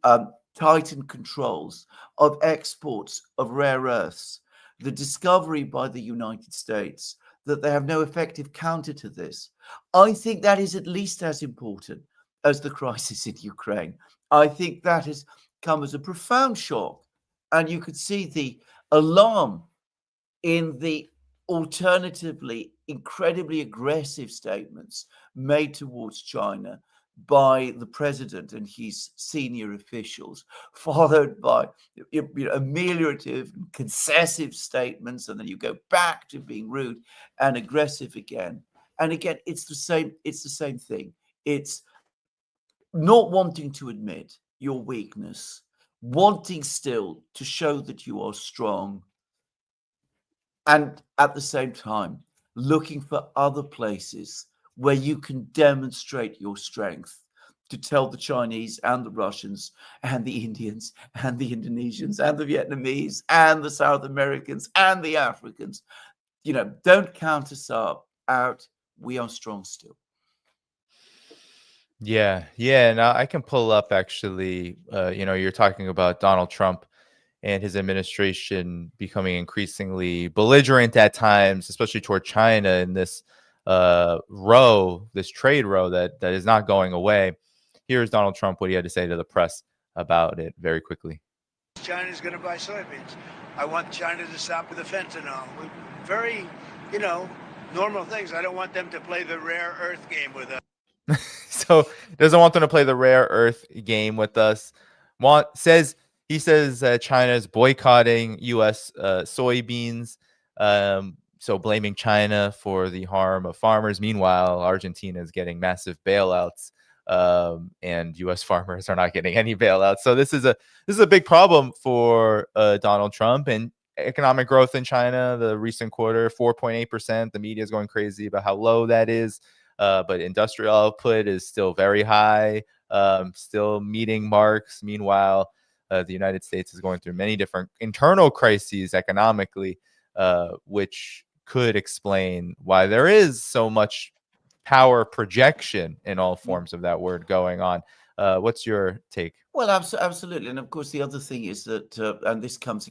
tighten controls of exports of rare earths, the discovery by the United States that they have no effective counter to this. I think that is at least as important as the crisis in Ukraine. I think that has come as a profound shock. And you could see the alarm in the alternatively incredibly aggressive statements made towards China by the president and his senior officials, followed by ameliorative and concessive statements, and then you go back to being rude and aggressive again. And again, it's the same thing. It's not wanting to admit your weakness, wanting still to show that you are strong, and at the same time looking for other places where you can demonstrate your strength to tell the Chinese and the Russians and the Indians and the Indonesians and the Vietnamese and the South Americans and the Africans, don't count us out. We are strong still. Yeah. Now I can pull up actually. You're talking about Donald Trump and his administration becoming increasingly belligerent at times, especially toward China in this trade row that is not going away. Here's Donald Trump, what he had to say to the press about it very quickly. China's going to buy soybeans. I want China to stop with the fentanyl. Very, normal things. I don't want them to play the rare earth game with us. So doesn't want them to play the rare earth game with us. He says China is boycotting U.S. Soybeans, so blaming China for the harm of farmers. Meanwhile, Argentina is getting massive bailouts, and U.S. farmers are not getting any bailouts. So this is a big problem for Donald Trump. And economic growth in China, the recent quarter, 4.8%. The media is going crazy about how low that is. But industrial output is still very high, still meeting marks. Meanwhile, the United States is going through many different internal crises economically, which could explain why there is so much power projection in all forms of that word going on. What's your take? Well, absolutely. And of course, the other thing is that, and this comes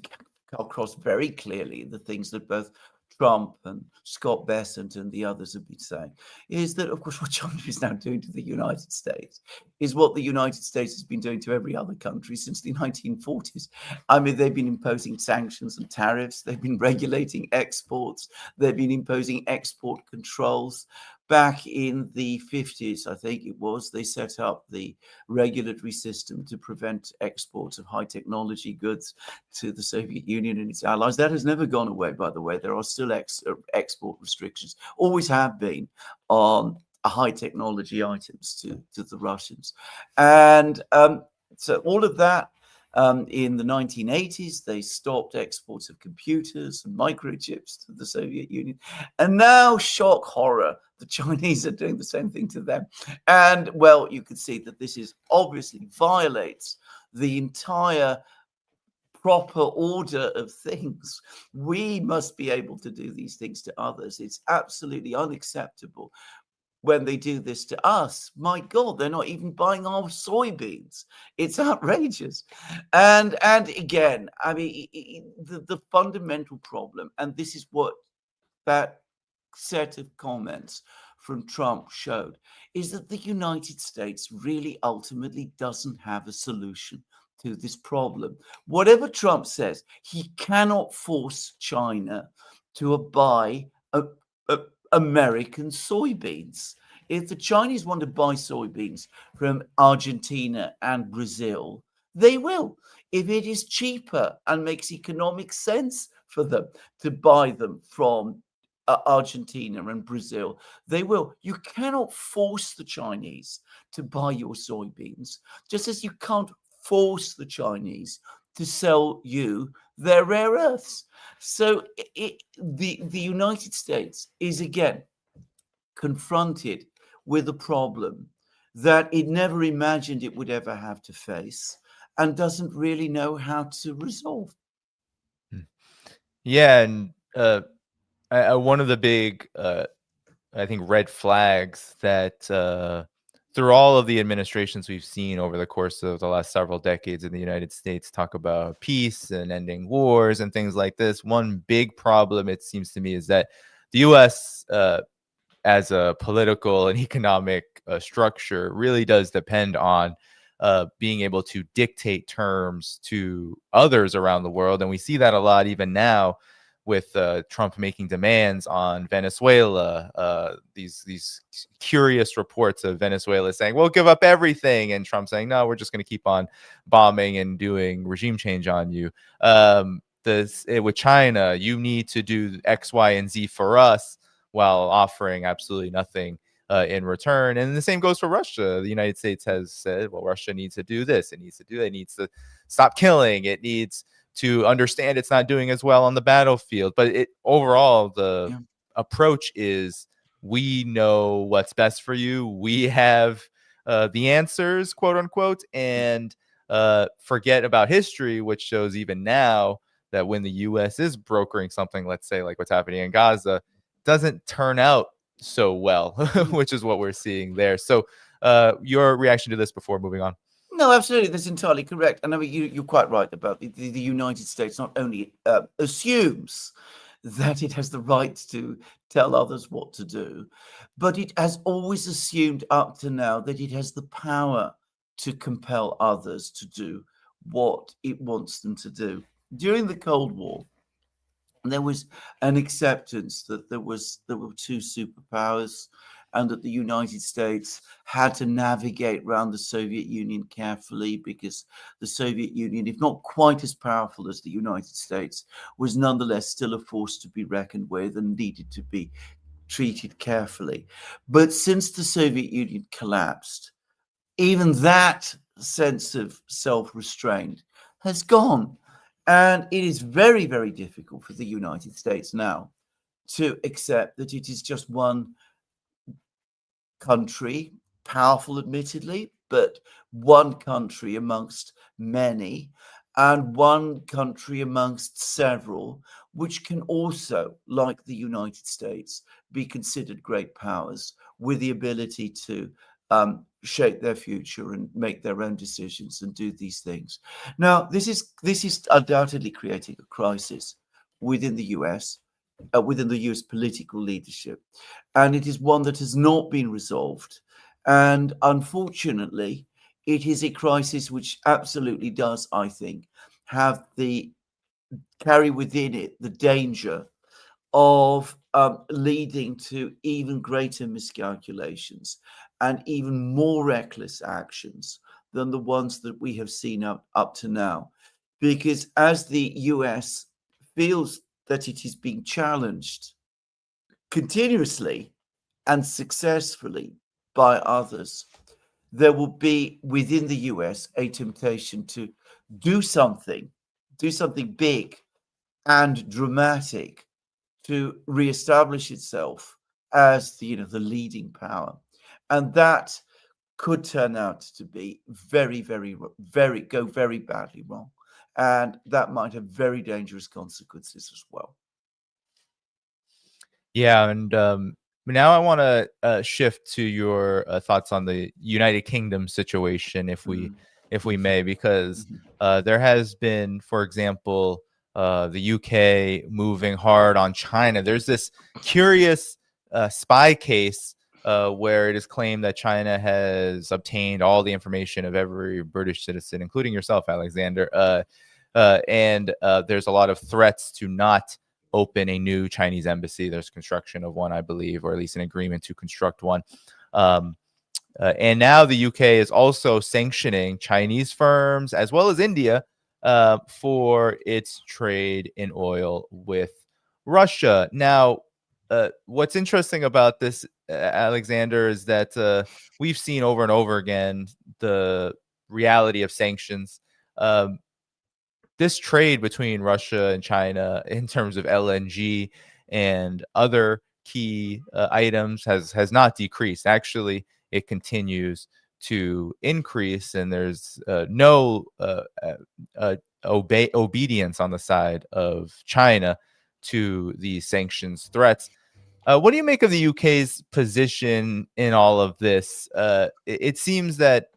across very clearly, the things that both Trump and Scott Bessent and the others have been saying, is that, of course, what China is now doing to the United States is what the United States has been doing to every other country since the 1940s. I mean, they've been imposing sanctions and tariffs. They've been regulating exports. They've been imposing export controls. Back in the 50s, I think it was, they set up the regulatory system to prevent exports of high technology goods to the Soviet Union and its allies. That has never gone away, by the way. There are still export restrictions, always have been, on high technology items to the Russians. And so all of that, in the 1980s, they stopped exports of computers and microchips to the Soviet Union. And now, shock horror, the Chinese are doing the same thing to them. And, well, you can see that this is obviously violates the entire proper order of things. We must be able to do these things to others. It's absolutely unacceptable when they do this to us. My God, they're not even buying our soybeans. It's outrageous. And again, I mean, the fundamental problem, and this is what that set of comments from Trump showed, is that the United States really ultimately doesn't have a solution to this problem. Whatever Trump says, he cannot force China to buy American soybeans. If the Chinese want to buy soybeans from Argentina and Brazil, they will. If it is cheaper and makes economic sense for them to buy them from Argentina and Brazil, they will. You cannot force the Chinese to buy your soybeans, just as you can't force the Chinese to sell you their rare earths. So the United States is again confronted with a problem that it never imagined it would ever have to face and doesn't really know how to resolve. Yeah, and one of the big, I think, red flags that through all of the administrations we've seen over the course of the last several decades in the United States talk about peace and ending wars and things like this, one big problem, it seems to me, is that the U.S. As a political and economic structure really does depend on being able to dictate terms to others around the world. And we see that a lot even now with Trump making demands on Venezuela, these curious reports of Venezuela saying, we'll give up everything. And Trump saying, no, we're just going to keep on bombing and doing regime change on you. With China, you need to do X, Y, and Z for us, while offering absolutely nothing in return. And the same goes for Russia. The United States has said, well, Russia needs to do this. It needs to do that. It needs to stop killing. It needs to understand it's not doing as well on the battlefield. But overall, the approach is, we know what's best for you. We have the answers, quote unquote, and forget about history, which shows even now that when the U.S. is brokering something, let's say like what's happening in Gaza, doesn't turn out so well, which is what we're seeing there. So your reaction to this before moving on? No, absolutely. That's entirely correct. And I mean, you're quite right about the United States not only assumes that it has the right to tell others what to do, but it has always assumed up to now that it has the power to compel others to do what it wants them to do. During the Cold War, there was an acceptance that there were two superpowers, and that the United States had to navigate around the Soviet Union carefully, because the Soviet Union, if not quite as powerful as the United States, was nonetheless still a force to be reckoned with and needed to be treated carefully. But since the Soviet Union collapsed, even that sense of self-restraint has gone. And it is very, very difficult for the United States now to accept that it is just one country, powerful admittedly, but one country amongst many, and one country amongst several, which can also, like the United States, be considered great powers with the ability to shape their future and make their own decisions and do these things. Now, this is undoubtedly creating a crisis within the US, within the US political leadership, and it is one that has not been resolved. And unfortunately, it is a crisis which absolutely does, I think, carry within it the danger of leading to even greater miscalculations and even more reckless actions than the ones that we have seen up to now. Because as the US feels that it is being challenged continuously and successfully by others, there will be within the US a temptation to do something big and dramatic to reestablish itself as the leading power. And that could turn out to be very, very, very badly wrong. And that might have very dangerous consequences as well. Yeah, and now I want to shift to your thoughts on the United Kingdom situation, if we may, because there has been, for example, the UK moving hard on China. There's this curious spy case where it is claimed that China has obtained all the information of every British citizen, including yourself, Alexander. And there's a lot of threats to not open a new Chinese embassy. There's construction of one, I believe, or at least an agreement to construct one. And now the UK is also sanctioning Chinese firms as well as India for its trade in oil with Russia. Now, what's interesting about this, Alexander, is that we've seen over and over again the reality of sanctions. This trade between Russia and China in terms of LNG and other key items has not decreased. Actually, it continues to increase, and there's no obedience on the side of China to these sanctions threats. What do you make of the UK's position in all of this? It seems that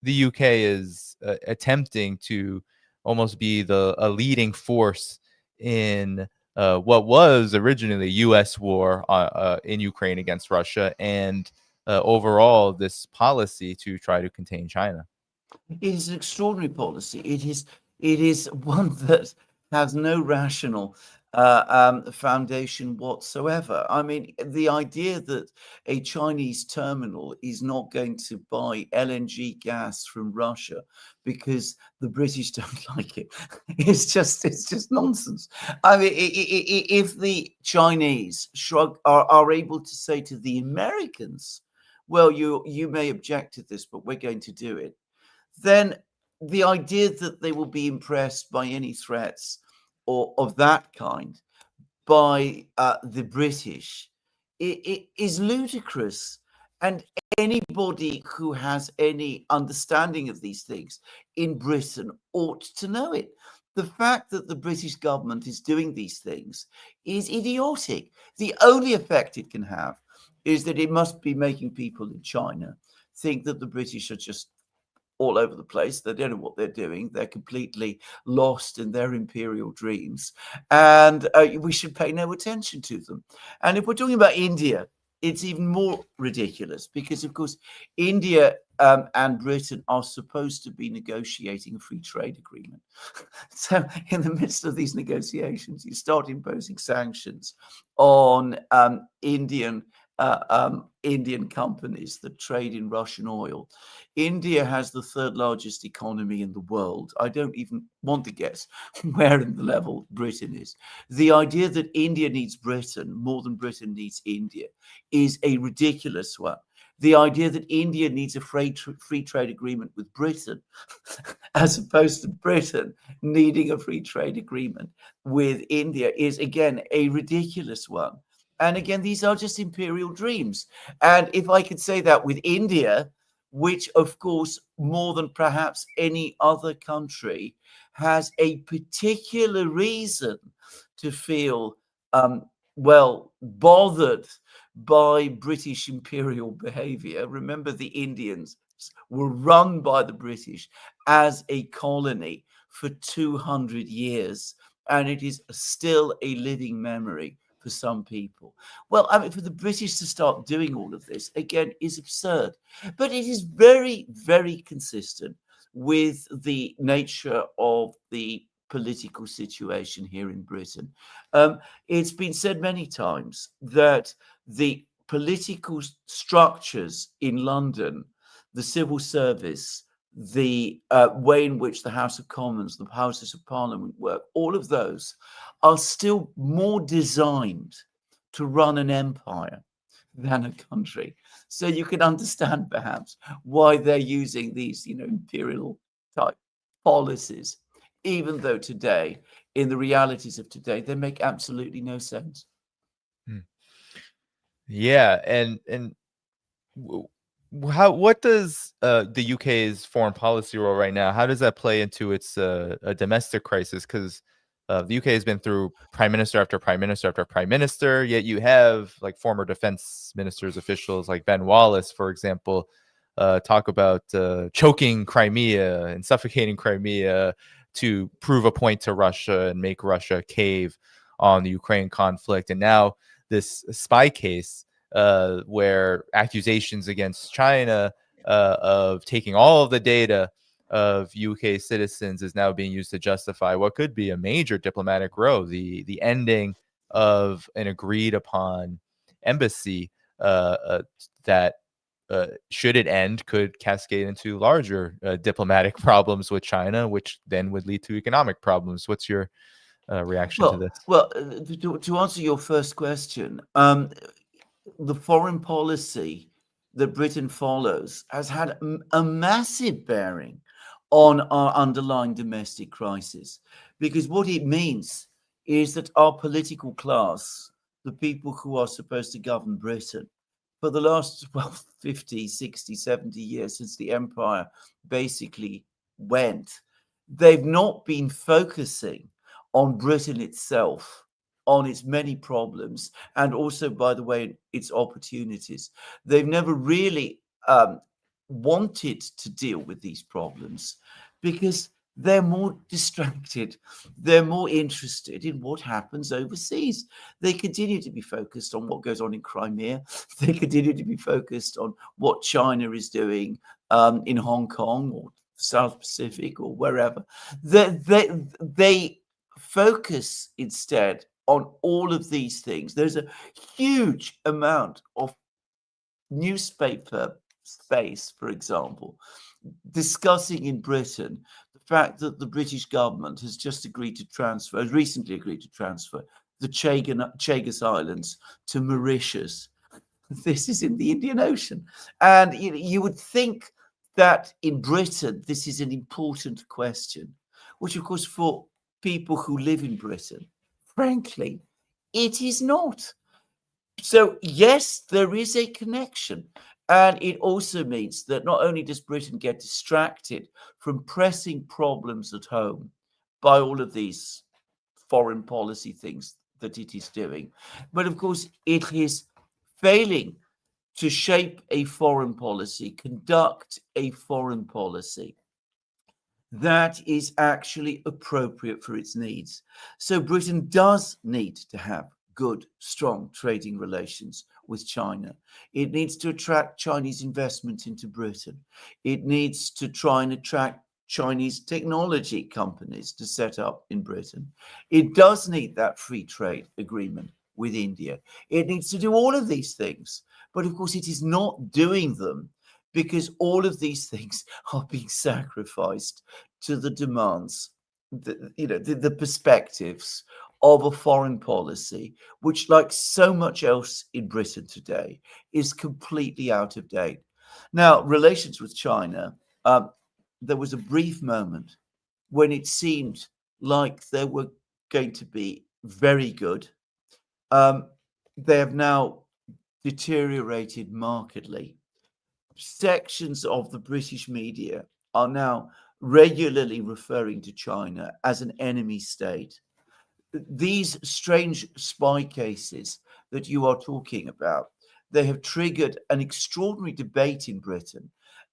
the UK is attempting to almost be a leading force in what was originally a U.S. war in Ukraine against Russia, and overall this policy to try to contain China. It is an extraordinary policy. It is one that has no rational foundation whatsoever. I mean, the idea that a Chinese terminal is not going to buy LNG gas from Russia because the British don't like it, it's just nonsense. I mean, if the Chinese are able to say to the Americans, well, you may object to this, but we're going to do it, then the idea that they will be impressed by any threats or of that kind by the British it is ludicrous. And anybody who has any understanding of these things in Britain ought to know it. The fact that the British government is doing these things is idiotic. The only effect it can have is that it must be making people in China think that the British are just all over the place. They don't know what they're doing. They're completely lost in their imperial dreams. And we should pay no attention to them. And if we're talking about India, it's even more ridiculous because, of course, India and Britain are supposed to be negotiating a free trade agreement. So in the midst of these negotiations, you start imposing sanctions on Indian companies that trade in Russian oil. India has the third largest economy in the world. I don't even want to guess where in the level Britain is. The idea that India needs Britain more than Britain needs India is a ridiculous one. The idea that India needs a free trade agreement with Britain, as opposed to Britain needing a free trade agreement with India, is again a ridiculous one. And again, these are just imperial dreams. And if I could say that with India, which of course, more than perhaps any other country, has a particular reason to feel, well, bothered by British imperial behavior. Remember, the Indians were run by the British as a colony for 200 years, and it is still a living memory for some people. Well, I mean, for the British to start doing all of this, again, is absurd. But it is very, very consistent with the nature of the political situation here in Britain. It's been said many times that the political structures in London, the civil service, the way in which the House of Commons, the Houses of Parliament work, all of those are still more designed to run an empire than a country. So you can understand perhaps why they're using these, imperial type policies, even though today, in the realities of today, they make absolutely no sense. Yeah, and what does the UK's foreign policy role right now? How does that play into its a domestic crisis? Because the UK has been through prime minister after prime minister after prime minister. Yet you have like former defense ministers, officials like Ben Wallace, for example, talk about choking Crimea and suffocating Crimea to prove a point to Russia and make Russia cave on the Ukraine conflict. And now this spy case where accusations against China of taking all of the data of UK citizens is now being used to justify what could be a major diplomatic row, the ending of an agreed upon embassy that should it end could cascade into larger diplomatic problems with China, which then would lead to economic problems. What's your reaction to this? Well, to answer your first question, the foreign policy that Britain follows has had a massive bearing on our underlying domestic crisis, because what it means is that our political class, the people who are supposed to govern Britain, for the last 50, 60, 70 years since the empire basically went, they've not been focusing on Britain itself, on its many problems, and also, by the way, its opportunities. They've never really wanted to deal with these problems because they're more distracted. They're more interested in what happens overseas. They continue to be focused on what goes on in Crimea. They continue to be focused on what China is doing in Hong Kong or South Pacific or wherever. They focus instead on all of these things. There's a huge amount of newspaper space, for example, discussing in Britain the fact that the British government has just recently agreed to transfer the Chagos Islands to Mauritius. This is in the Indian Ocean. And you would think that in Britain, this is an important question, which, of course, for people who live in Britain, frankly, it is not. So, yes, there is a connection. And it also means that not only does Britain get distracted from pressing problems at home by all of these foreign policy things that it is doing, but of course, it is failing to shape a foreign policy, conduct a foreign policy that is actually appropriate for its needs. So Britain does need to have good, strong trading relations with China. It needs to attract Chinese investment into Britain. It needs to try and attract Chinese technology companies to set up in Britain. It does need that free trade agreement with India. It needs to do all of these things. But of course, it is not doing them because all of these things are being sacrificed to the demands, the perspectives of a foreign policy, which, like so much else in Britain today, is completely out of date. Now, relations with China, there was a brief moment when it seemed like they were going to be very good. They have now deteriorated markedly. Sections of the British media are now regularly referring to China as an enemy state. These strange spy cases that you are talking about, they have triggered an extraordinary debate in Britain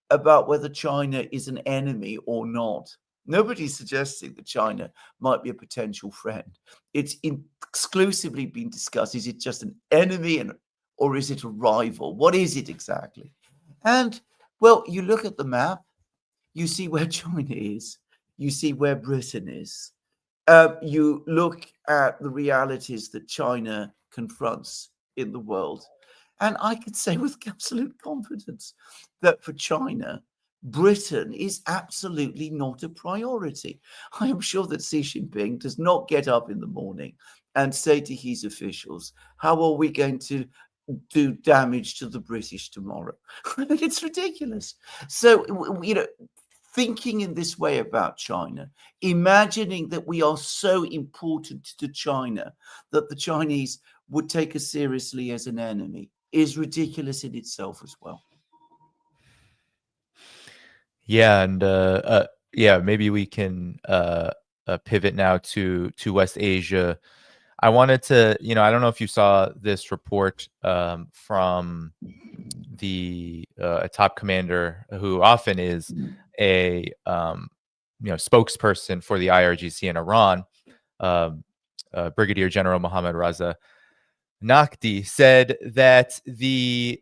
about whether China is an enemy or not. Nobody's suggesting that China might be a potential friend. It's exclusively been discussed. Is it just an enemy or is it a rival? What is it exactly? And, well, you look at the map, you see where China is, you see where Britain is. You look at the realities that China confronts in the world. And I can say with absolute confidence that for China, Britain is absolutely not a priority. I am sure that Xi Jinping does not get up in the morning and say to his officials, how are we going to do damage to the British tomorrow? I mean, it's ridiculous. So, thinking in this way about China, imagining that we are so important to China that the Chinese would take us seriously as an enemy is ridiculous in itself as well. Yeah, and maybe we can pivot now to West Asia. I wanted to, I don't know if you saw this report from the top commander who often is a spokesperson for the IRGC in Iran, Brigadier General Mohammad Raza Naqvi, said that the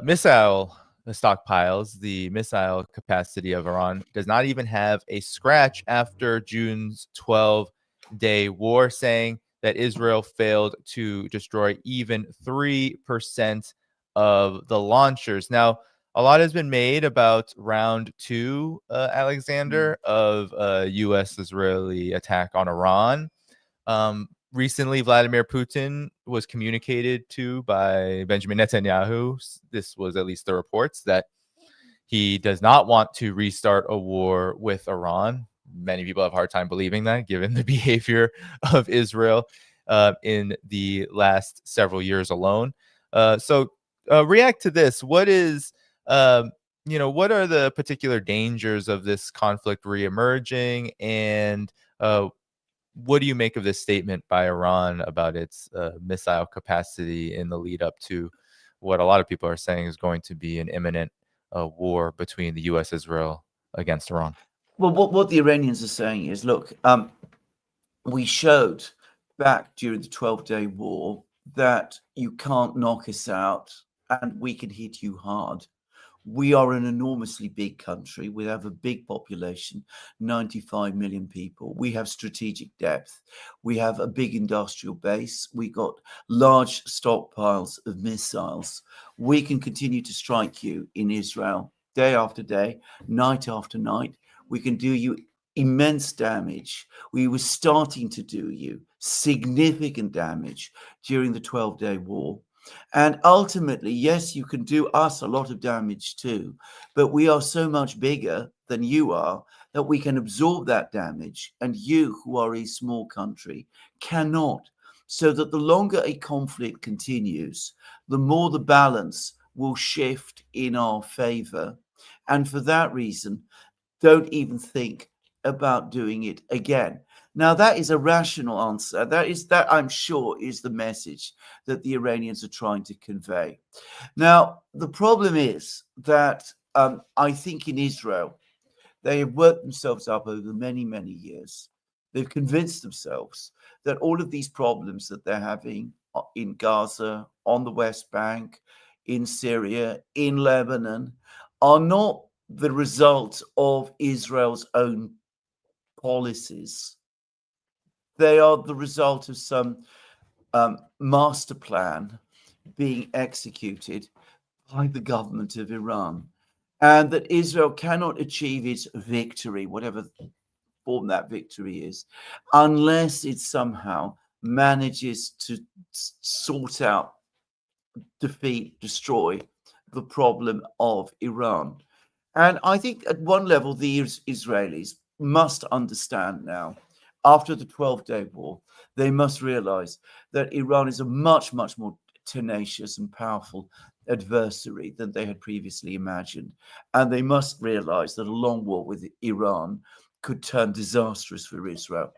missile stockpiles, the missile capacity of Iran does not even have a scratch after June's 12-day war, saying that Israel failed to destroy even 3% of the launchers. Now, a lot has been made about round 2, Alexander, of a U.S.-Israeli attack on Iran. Recently, Vladimir Putin was communicated to by Benjamin Netanyahu. This was at least the reports that he does not want to restart a war with Iran. Many people have a hard time believing that, given the behavior of Israel in the last several years alone. So react to this. What is, what are the particular dangers of this conflict reemerging? And what do you make of this statement by Iran about its missile capacity in the lead up to what a lot of people are saying is going to be an imminent war between the U.S. Israel against Iran? Well, what the Iranians are saying is, look, we showed back during the 12-day war that you can't knock us out and we can hit you hard We are an enormously big country. We have a big population, 95 million people. We have strategic depth. We have a big industrial base. We got large stockpiles of missiles. We can continue to strike you in Israel day after day, night after night. We can do you immense damage. We were starting to do you significant damage during the 12-day war. And ultimately, yes, you can do us a lot of damage too, but we are so much bigger than you are that we can absorb that damage. And you, who are a small country, cannot. So that the longer a conflict continues, the more the balance will shift in our favor. And for that reason, don't even think about doing it again. Now, that is a rational answer. That I'm sure is the message that the Iranians are trying to convey. Now, the problem is that I think in Israel, they have worked themselves up over many, many years. They've convinced themselves that all of these problems that they're having in Gaza, on the West Bank, in Syria, in Lebanon, are not the result of Israel's own policies. They are the result of some master plan being executed by the government of Iran, and that Israel cannot achieve its victory, whatever form that victory is, unless it somehow manages to sort out, defeat, destroy the problem of Iran. And I think at one level, the Israelis must understand now, after the 12-day war, they must realize that Iran is a much, much more tenacious and powerful adversary than they had previously imagined. And they must realize that a long war with Iran could turn disastrous for Israel.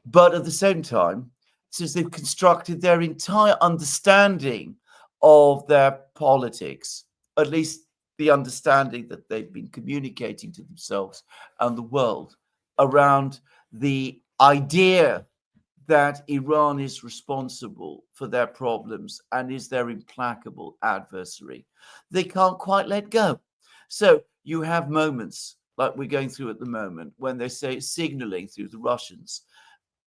But at the same time, since they've constructed their entire understanding of their politics, at least the understanding that they've been communicating to themselves and the world around the idea that Iran is responsible for their problems and is their implacable adversary, they can't quite let go. So you have moments like we're going through at the moment when they say, signaling through the Russians,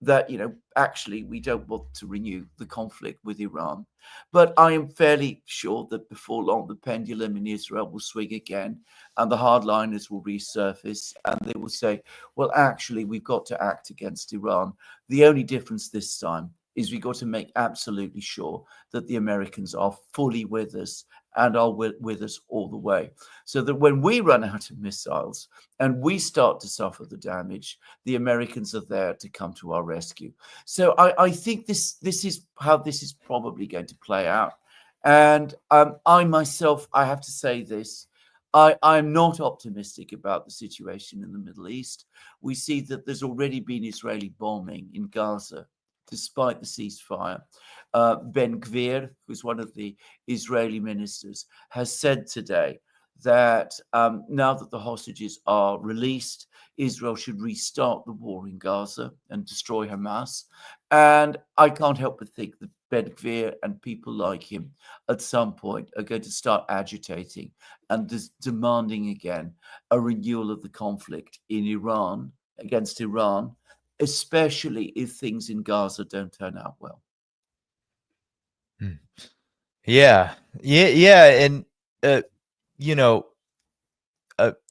that, actually we don't want to renew the conflict with Iran. But I am fairly sure that before long, the pendulum in Israel will swing again and the hardliners will resurface and they will say, well, actually, we've got to act against Iran. The only difference this time is we've got to make absolutely sure that the Americans are fully with us and are with us all the way. So that when we run out of missiles and we start to suffer the damage, the Americans are there to come to our rescue. So I think this is how this is probably going to play out. And I myself, I have to say this, I'm not optimistic about the situation in the Middle East. We see that there's already been Israeli bombing in Gaza, despite the ceasefire. Ben-Gvir, who's one of the Israeli ministers, has said today that now that the hostages are released, Israel should restart the war in Gaza and destroy Hamas. And I can't help but think that Ben-Gvir and people like him at some point are going to start agitating and demanding again a renewal of the conflict in Iran, against Iran, especially if things in Gaza don't turn out well. Yeah. And,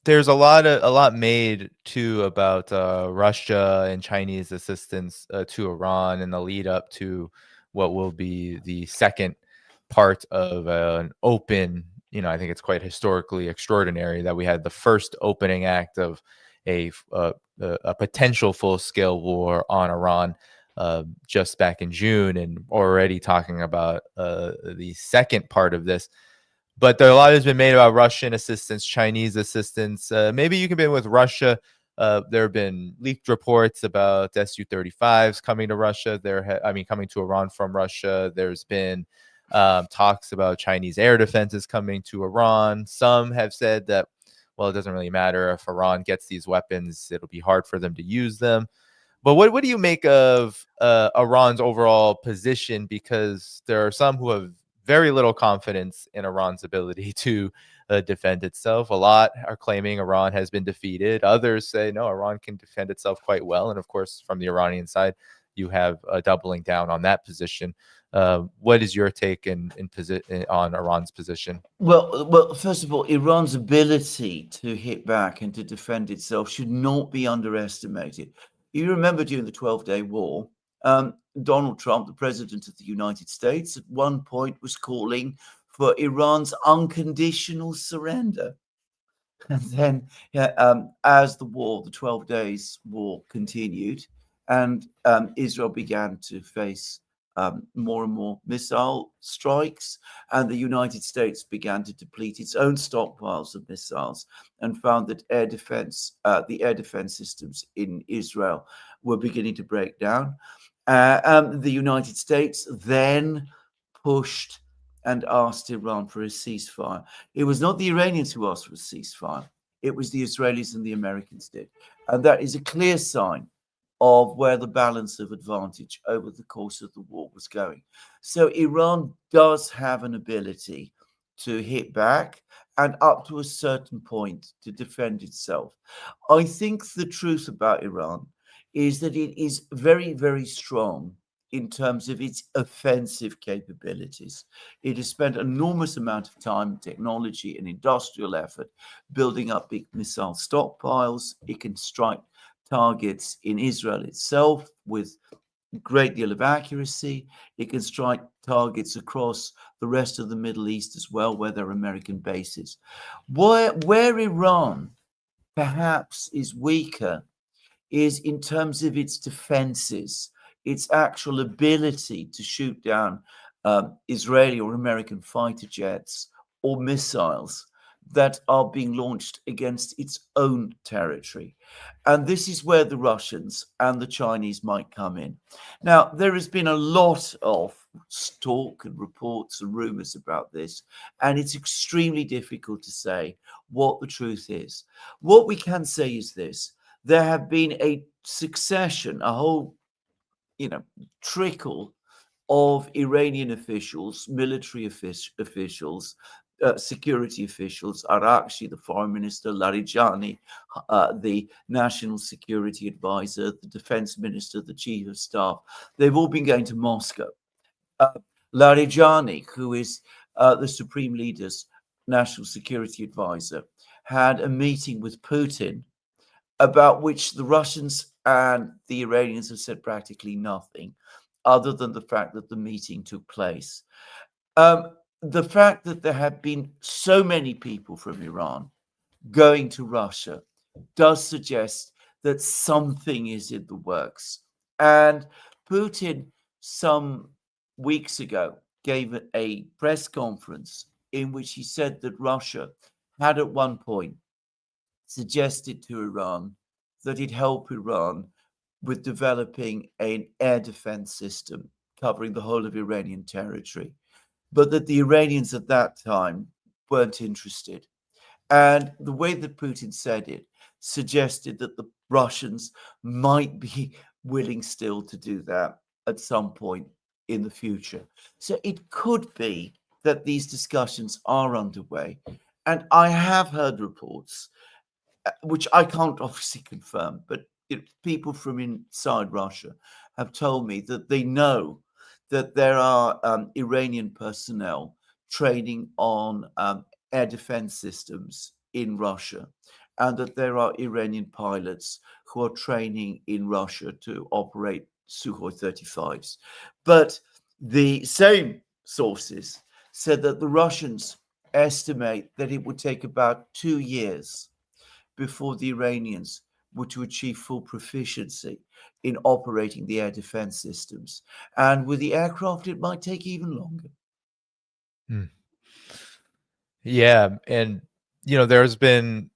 there's a lot made too about Russia and Chinese assistance to Iran in the lead up to what will be the second part of an open, I think it's quite historically extraordinary that we had the first opening act of a potential full-scale war on Iran just back in June, and already talking about the second part of this. But a lot has been made about Russian assistance, Chinese assistance. Maybe you can begin with Russia. There have been leaked reports about Su-35s coming to Russia. Coming to Iran from Russia. There's been talks about Chinese air defenses coming to Iran. Some have said that, well, it doesn't really matter if Iran gets these weapons; it'll be hard for them to use them. But what do you make of Iran's overall position? Because there are some who have very little confidence in Iran's ability to defend itself. A lot are claiming Iran has been defeated. Others say, no, Iran can defend itself quite well. And of course, from the Iranian side, you have doubling down on that position. What is your take on Iran's position? Well, first of all, Iran's ability to hit back and to defend itself should not be underestimated. You remember during the 12-day war, Donald Trump, the president of the United States, at one point was calling for Iran's unconditional surrender. And then, as the 12 days war continued, and Israel began to face more and more missile strikes, and the United States began to deplete its own stockpiles of missiles, and found that the air defense systems in Israel were beginning to break down. The United States then pushed and asked Iran for a ceasefire. It was not the Iranians who asked for a ceasefire. It was the Israelis and the Americans did. And that is a clear sign of where the balance of advantage over the course of the war was going. So Iran does have an ability to hit back and up to a certain point to defend itself. I think the truth about Iran is that it is very, very strong in terms of its offensive capabilities. It has spent an enormous amount of time, technology, and industrial effort building up big missile stockpiles. It can strike targets in Israel itself with a great deal of accuracy. It can strike targets across the rest of the Middle East as well, where there are American bases. Where Iran perhaps is weaker is in terms of its defenses, its actual ability to shoot down Israeli or American fighter jets or missiles that are being launched against its own territory. And this is where the Russians and the Chinese might come in. Now, there has been a lot of talk and reports and rumors about this, and it's extremely difficult to say what the truth is. What we can say is this: there have been a succession, a whole trickle of Iranian officials, military officials, security officials, Arakshi, the foreign minister, Larijani, the national security advisor, the defense minister, the chief of staff. They've all been going to Moscow. Larijani, who is the supreme leader's national security advisor, had a meeting with Putin about which the Russians and the Iranians have said practically nothing, other than the fact that the meeting took place. The fact that there have been so many people from Iran going to Russia does suggest that something is in the works. And Putin, some weeks ago, gave a press conference in which he said that Russia had at one point suggested to Iran that it help Iran with developing an air defense system covering the whole of Iranian territory, but that the Iranians at that time weren't interested. And the way that Putin said it suggested that the Russians might be willing still to do that at some point in the future. So it could be that these discussions are underway. And I have heard reports, which I can't obviously confirm, but people from inside Russia have told me that they know that there are Iranian personnel training on air defense systems in Russia, and that there are Iranian pilots who are training in Russia to operate Sukhoi 35s. But the same sources said that the Russians estimate that it would take about 2 years before the Iranians were to achieve full proficiency in operating the air defense systems. And with the aircraft, it might take even longer. Yeah. And, there's been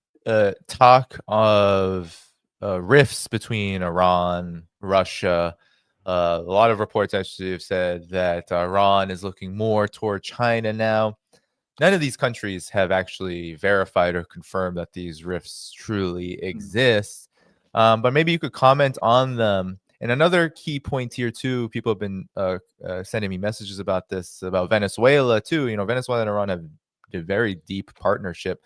talk of rifts between Iran, Russia. A lot of reports actually have said that Iran is looking more toward China now. None of these countries have actually verified or confirmed that these rifts truly exist. But maybe you could comment on them. And another key point here, too, people have been sending me messages about this, about Venezuela, too. Venezuela and Iran have a very deep partnership.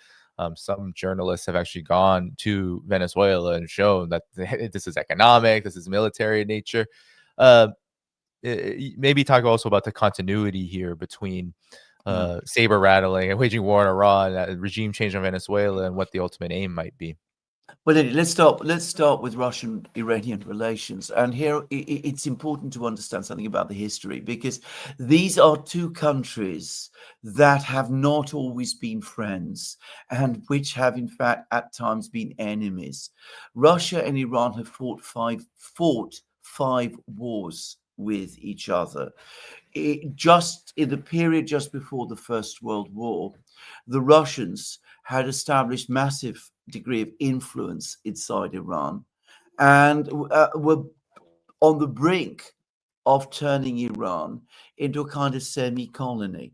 Some journalists have actually gone to Venezuela and shown that this is economic, this is military in nature. Maybe talk also about the continuity here between saber rattling and waging war on Iran, regime change in Venezuela, and what the ultimate aim might be. Well, let's start with Russian-Iranian relations. And here it's important to understand something about the history, because these are two countries that have not always been friends and which have, in fact, at times been enemies. Russia and Iran have fought five wars with each other. Just in the period just before the First World War, the Russians had established massive degree of influence inside Iran and were on the brink of turning Iran into a kind of semi-colony.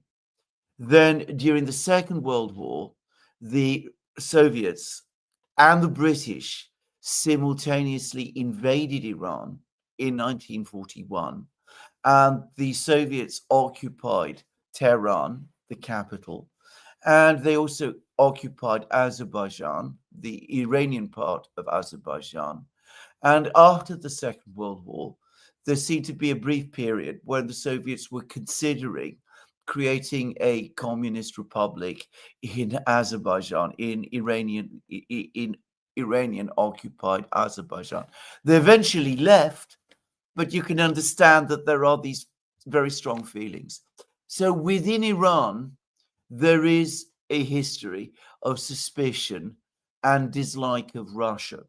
Then during the Second World War, the Soviets and the British simultaneously invaded Iran in 1941, and the Soviets occupied Tehran, the capital, and they also occupied Azerbaijan, the Iranian part of Azerbaijan. And after the Second World War, there seemed to be a brief period when the Soviets were considering creating a communist republic in Azerbaijan, in Iranian occupied Azerbaijan. They eventually left, but you can understand that there are these very strong feelings. So within Iran, there is a history of suspicion and dislike of Russia.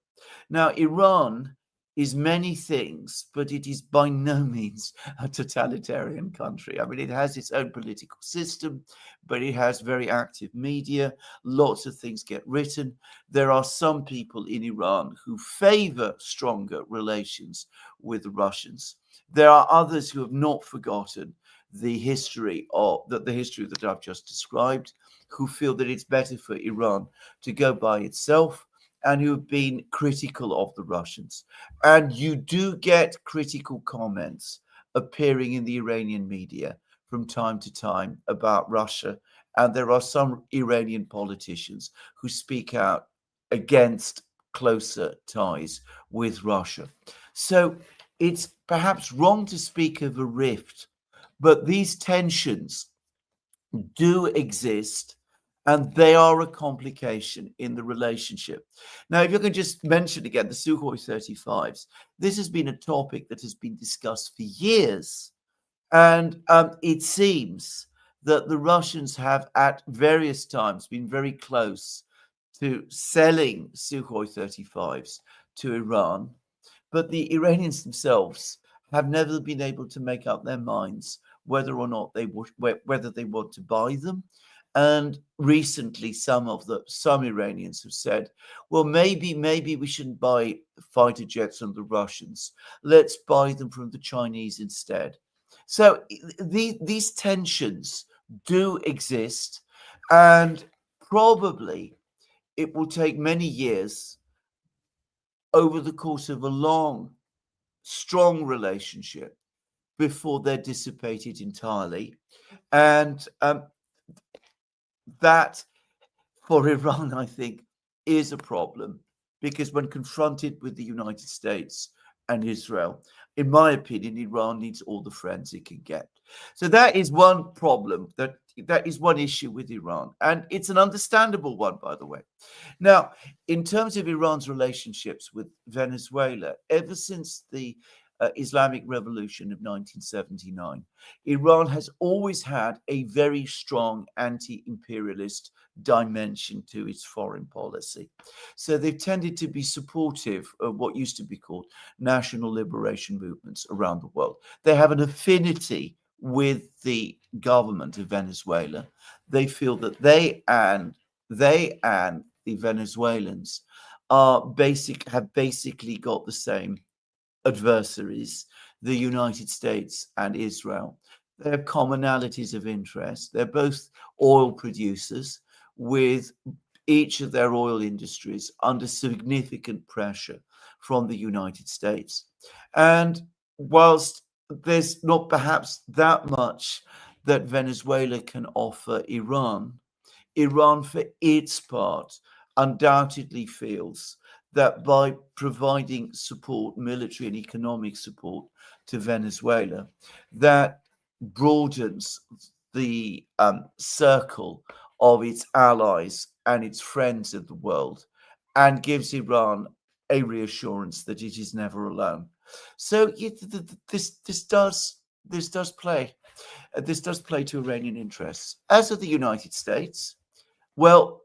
Now, Iran is many things, but it is by no means a totalitarian country. I mean, it has its own political system, but it has very active media. Lots of things get written. There are some people in Iran who favor stronger relations with the Russians. There are others who have not forgotten the history that I've just described, who feel that it's better for Iran to go by itself, and who have been critical of the Russians. And you do get critical comments appearing in the Iranian media from time to time about Russia. And there are some Iranian politicians who speak out against closer ties with Russia. So it's perhaps wrong to speak of a rift, but these tensions do exist, and they are a complication in the relationship. Now, if you can just mention again the Sukhoi 35s, this has been a topic that has been discussed for years. And it seems that the Russians have at various times been very close to selling Sukhoi 35s to Iran. But the Iranians themselves have never been able to make up their minds whether or not whether they want to buy them. And recently, some Iranians have said, well, maybe we shouldn't buy fighter jets from the Russians. Let's buy them from the Chinese instead. So these tensions do exist, and probably it will take many years over the course of a long, strong relationship before they're dissipated entirely. And that, for Iran, I think, is a problem, because when confronted with the United States and Israel, in my opinion, Iran needs all the friends it can get. So that is one problem, that is one issue with Iran. And it's an understandable one, by the way. Now, in terms of Iran's relationships with Venezuela, ever since the Islamic Revolution of 1979, Iran has always had a very strong anti-imperialist dimension to its foreign policy. So they've tended to be supportive of what used to be called national liberation movements around the world. They have an affinity with the government of Venezuela. They feel that they and the Venezuelans have basically got the same adversaries, the United States and Israel. They have commonalities of interest. They're both oil producers, with each of their oil industries under significant pressure from the United States. And whilst there's not perhaps that much that Venezuela can offer Iran, Iran, for its part, undoubtedly feels that by providing support, military and economic support to Venezuela, that broadens the circle of its allies and its friends in the world, and gives Iran a reassurance that it is never alone. So this does play to Iranian interests. As of the United States, well,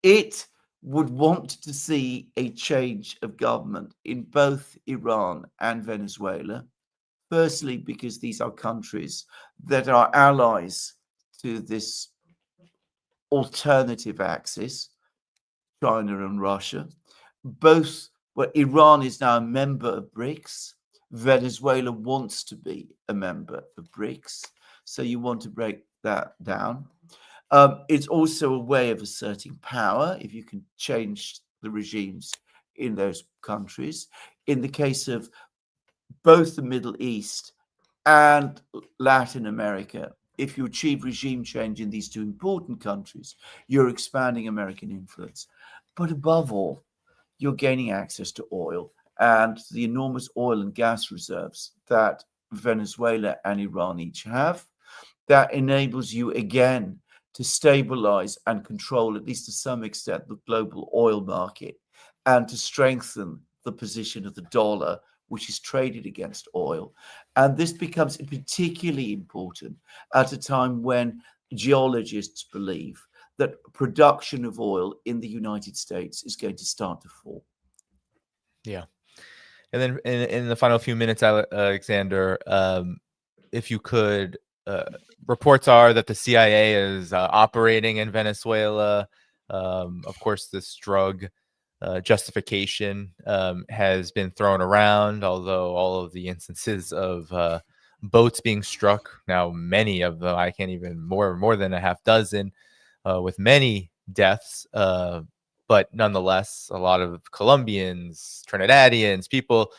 it would want to see a change of government in both Iran and Venezuela. Firstly, because these are countries that are allies to this alternative axis, China and Russia. Iran is now a member of BRICS. Venezuela wants to be a member of BRICS. So you want to break that down. It's also a way of asserting power if you can change the regimes in those countries. In the case of both the Middle East and Latin America, if you achieve regime change in these two important countries, you're expanding American influence. But above all, you're gaining access to oil and the enormous oil and gas reserves that Venezuela and Iran each have. That enables you again to stabilize and control, at least to some extent, the global oil market, and to strengthen the position of the dollar, which is traded against oil. And this becomes particularly important at a time when geologists believe that production of oil in the United States is going to start to fall. Yeah. And then in the final few minutes, Alexander, if you could, reports are that the CIA is operating in Venezuela. Of course, this drug justification has been thrown around, although all of the instances of boats being struck, now many of them, I can't even, more than a half dozen, with many deaths. But nonetheless, a lot of Colombians, Trinidadians, people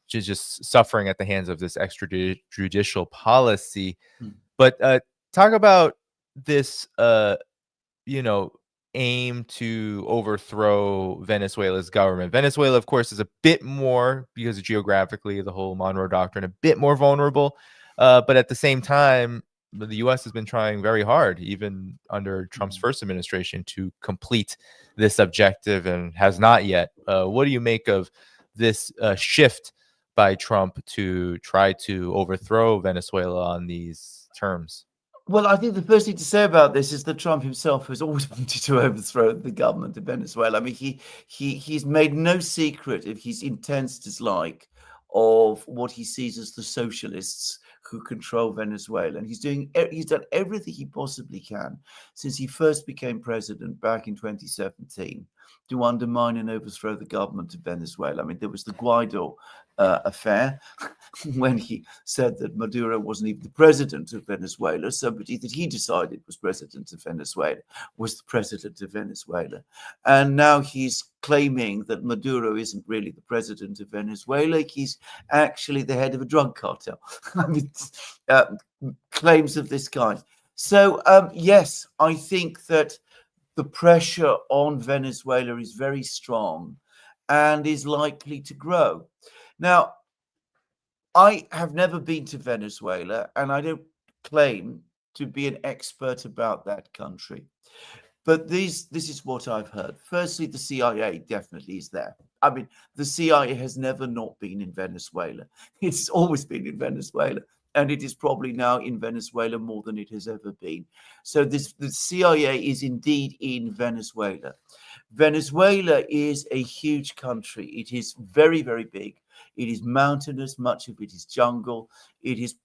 just suffering at the hands of this extrajudicial policy. But talk about this, aim to overthrow Venezuela's government. Venezuela, of course, is a bit more, because of geographically, the whole Monroe Doctrine, a bit more vulnerable. But at the same time, the U.S. has been trying very hard, even under Trump's first administration, to complete this objective and has not yet. What do you make of this shift by Trump to try to overthrow Venezuela on these terms? Well, I think the first thing to say about this is that Trump himself has always wanted to overthrow the government of Venezuela. I mean, he's made no secret of his intense dislike of what he sees as the socialists who control Venezuela, and he's done everything he possibly can since he first became president back in 2017 to undermine and overthrow the government of Venezuela. I mean, there was the Guaido affair when he said that Maduro wasn't even the president of Venezuela. Somebody that he decided was president of Venezuela was the president of Venezuela. And now he's claiming that Maduro isn't really the president of Venezuela. He's actually the head of a drug cartel. I mean, claims of this kind. So, yes, I think that the pressure on Venezuela is very strong and is likely to grow. Now, I have never been to Venezuela, and I don't claim to be an expert about that country. But this is what I've heard. Firstly, the CIA definitely is there. I mean, the CIA has never not been in Venezuela. It's always been in Venezuela. And it is probably now in Venezuela more than it has ever been. So the CIA is indeed in Venezuela. Venezuela is a huge country. It is very, very big. It is mountainous. Much of it is jungle. It is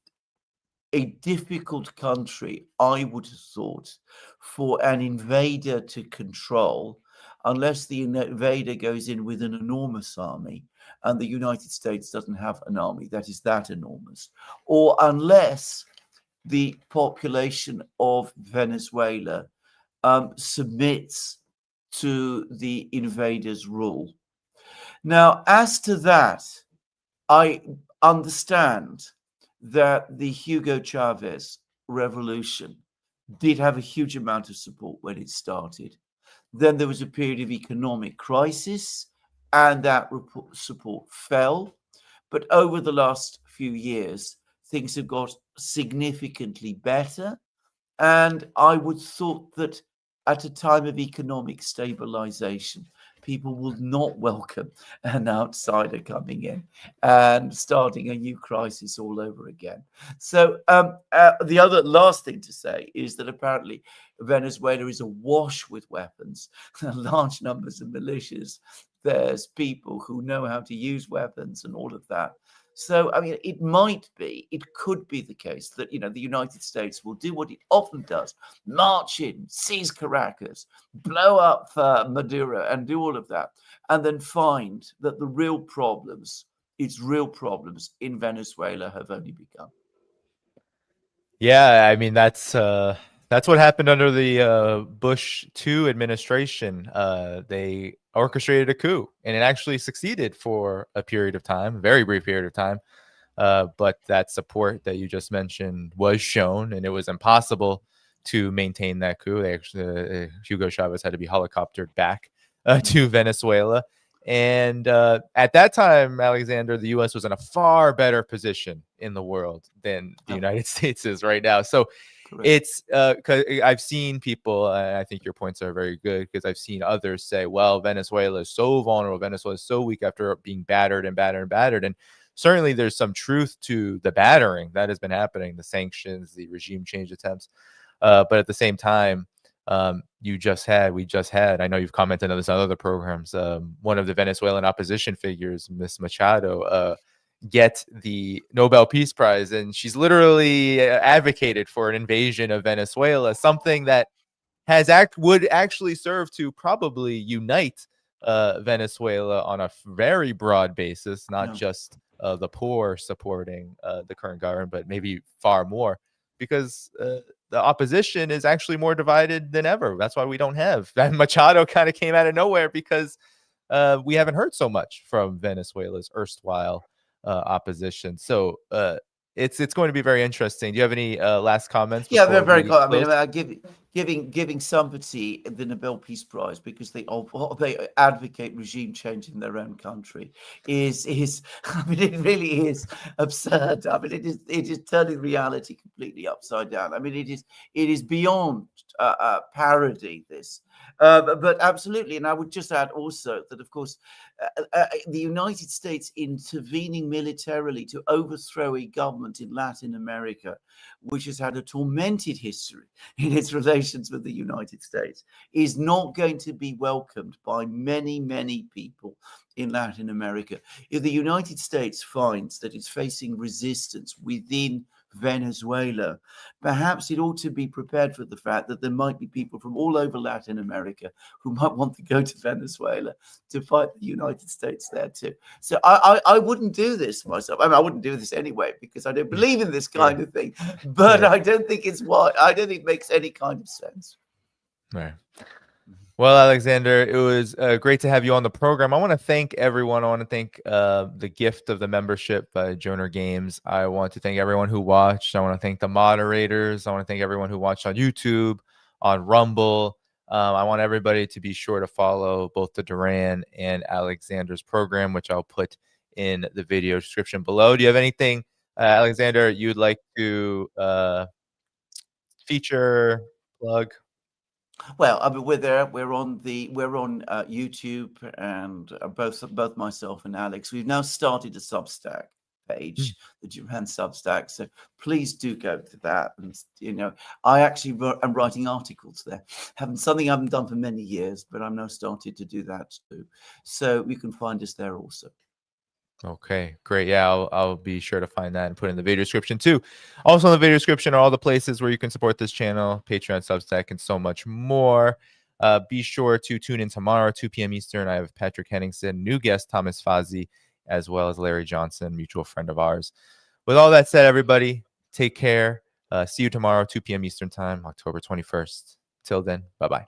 a difficult country, I would have thought, for an invader to control, unless the invader goes in with an enormous army, and the United States doesn't have an army that is that enormous, or unless the population of Venezuela submits to the invader's rule. Now, as to that, I understand that the Hugo Chavez revolution did have a huge amount of support when it started. Then there was a period of economic crisis, and that support fell. But over the last few years, things have got significantly better. And I would thought that at a time of economic stabilization, people will not welcome an outsider coming in and starting a new crisis all over again. So the other last thing to say is that apparently Venezuela is awash with weapons, large numbers of militias. There's people who know how to use weapons and all of that. So, I mean, it could be the case that, the United States will do what it often does, march in, seize Caracas, blow up Maduro and do all of that, and then find that the real problems in Venezuela have only begun. Yeah, I mean, that's what happened under the Bush II administration. They orchestrated a coup, and it actually succeeded for a period of time, a very brief period of time. But that support that you just mentioned was shown, and it was impossible to maintain that coup. They actually, Hugo Chavez had to be helicoptered back to Venezuela. And at that time, Alexander, the U.S. was in a far better position in the world than the United States is right now. So it's because I've seen people, and I think your points are very good, because I've seen others say, well, Venezuela is so vulnerable. Venezuela is so weak after being battered and battered and battered. And certainly there's some truth to the battering that has been happening, the sanctions, the regime change attempts. But at the same time, we just had, I know you've commented on this on other programs, one of the Venezuelan opposition figures, Miss Machado, get the Nobel Peace Prize, and she's literally advocated for an invasion of Venezuela, something that would actually serve to probably unite Venezuela on a very broad basis, not just the poor supporting the current government, but maybe far more, because the opposition is actually more divided than ever. That's why we don't have that. Machado kind of came out of nowhere, because we haven't heard so much from Venezuela's erstwhile opposition. So it's going to be very interesting. Do you have any last comments? Yeah, they're very good. I mean, giving somebody the Nobel Peace Prize because they advocate regime change in their own country is I mean, it really is absurd. I mean, it is turning reality completely upside down. I mean, it is beyond parody, this. But absolutely, and I would just add also that, of course, the United States intervening militarily to overthrow a government in Latin America, which has had a tormented history in its relations with the United States, is not going to be welcomed by many, many people in Latin America. If the United States finds that it's facing resistance within Venezuela, perhaps it ought to be prepared for the fact that there might be people from all over Latin America who might want to go to Venezuela to fight the United States there too. So I wouldn't do this myself. I mean, I wouldn't do this anyway because I don't believe in this kind of thing. But I don't think it's I don't think it makes any kind of sense. Right. Well, Alexander, it was great to have you on the program. I want to thank everyone. I want to thank the gift of the membership by Joner Games. I want to thank everyone who watched. I want to thank the moderators. I want to thank everyone who watched on YouTube, on Rumble. I want everybody to be sure to follow both the Duran and Alexander's program, which I'll put in the video description below. Do you have anything, Alexander, you'd like to feature, plug? Well, I mean, we're there. We're on YouTube, and both myself and Alex. We've now started a Substack page, the Duran Substack. So please do go to that. And I actually am writing articles there. Something I haven't done for many years, but I'm now started to do that too. So you can find us there also. Okay, great. Yeah, I'll be sure to find that and put in the video description too. Also in the video description are all the places where you can support this channel, Patreon, Substack, and so much more. Be sure to tune in tomorrow, 2 p.m. Eastern. I have Patrick Henningsen, new guest Thomas Fazzi, as well as Larry Johnson, mutual friend of ours. With all that said, everybody, take care. See you tomorrow, 2 p.m. Eastern time, October 21st. Till then, bye-bye.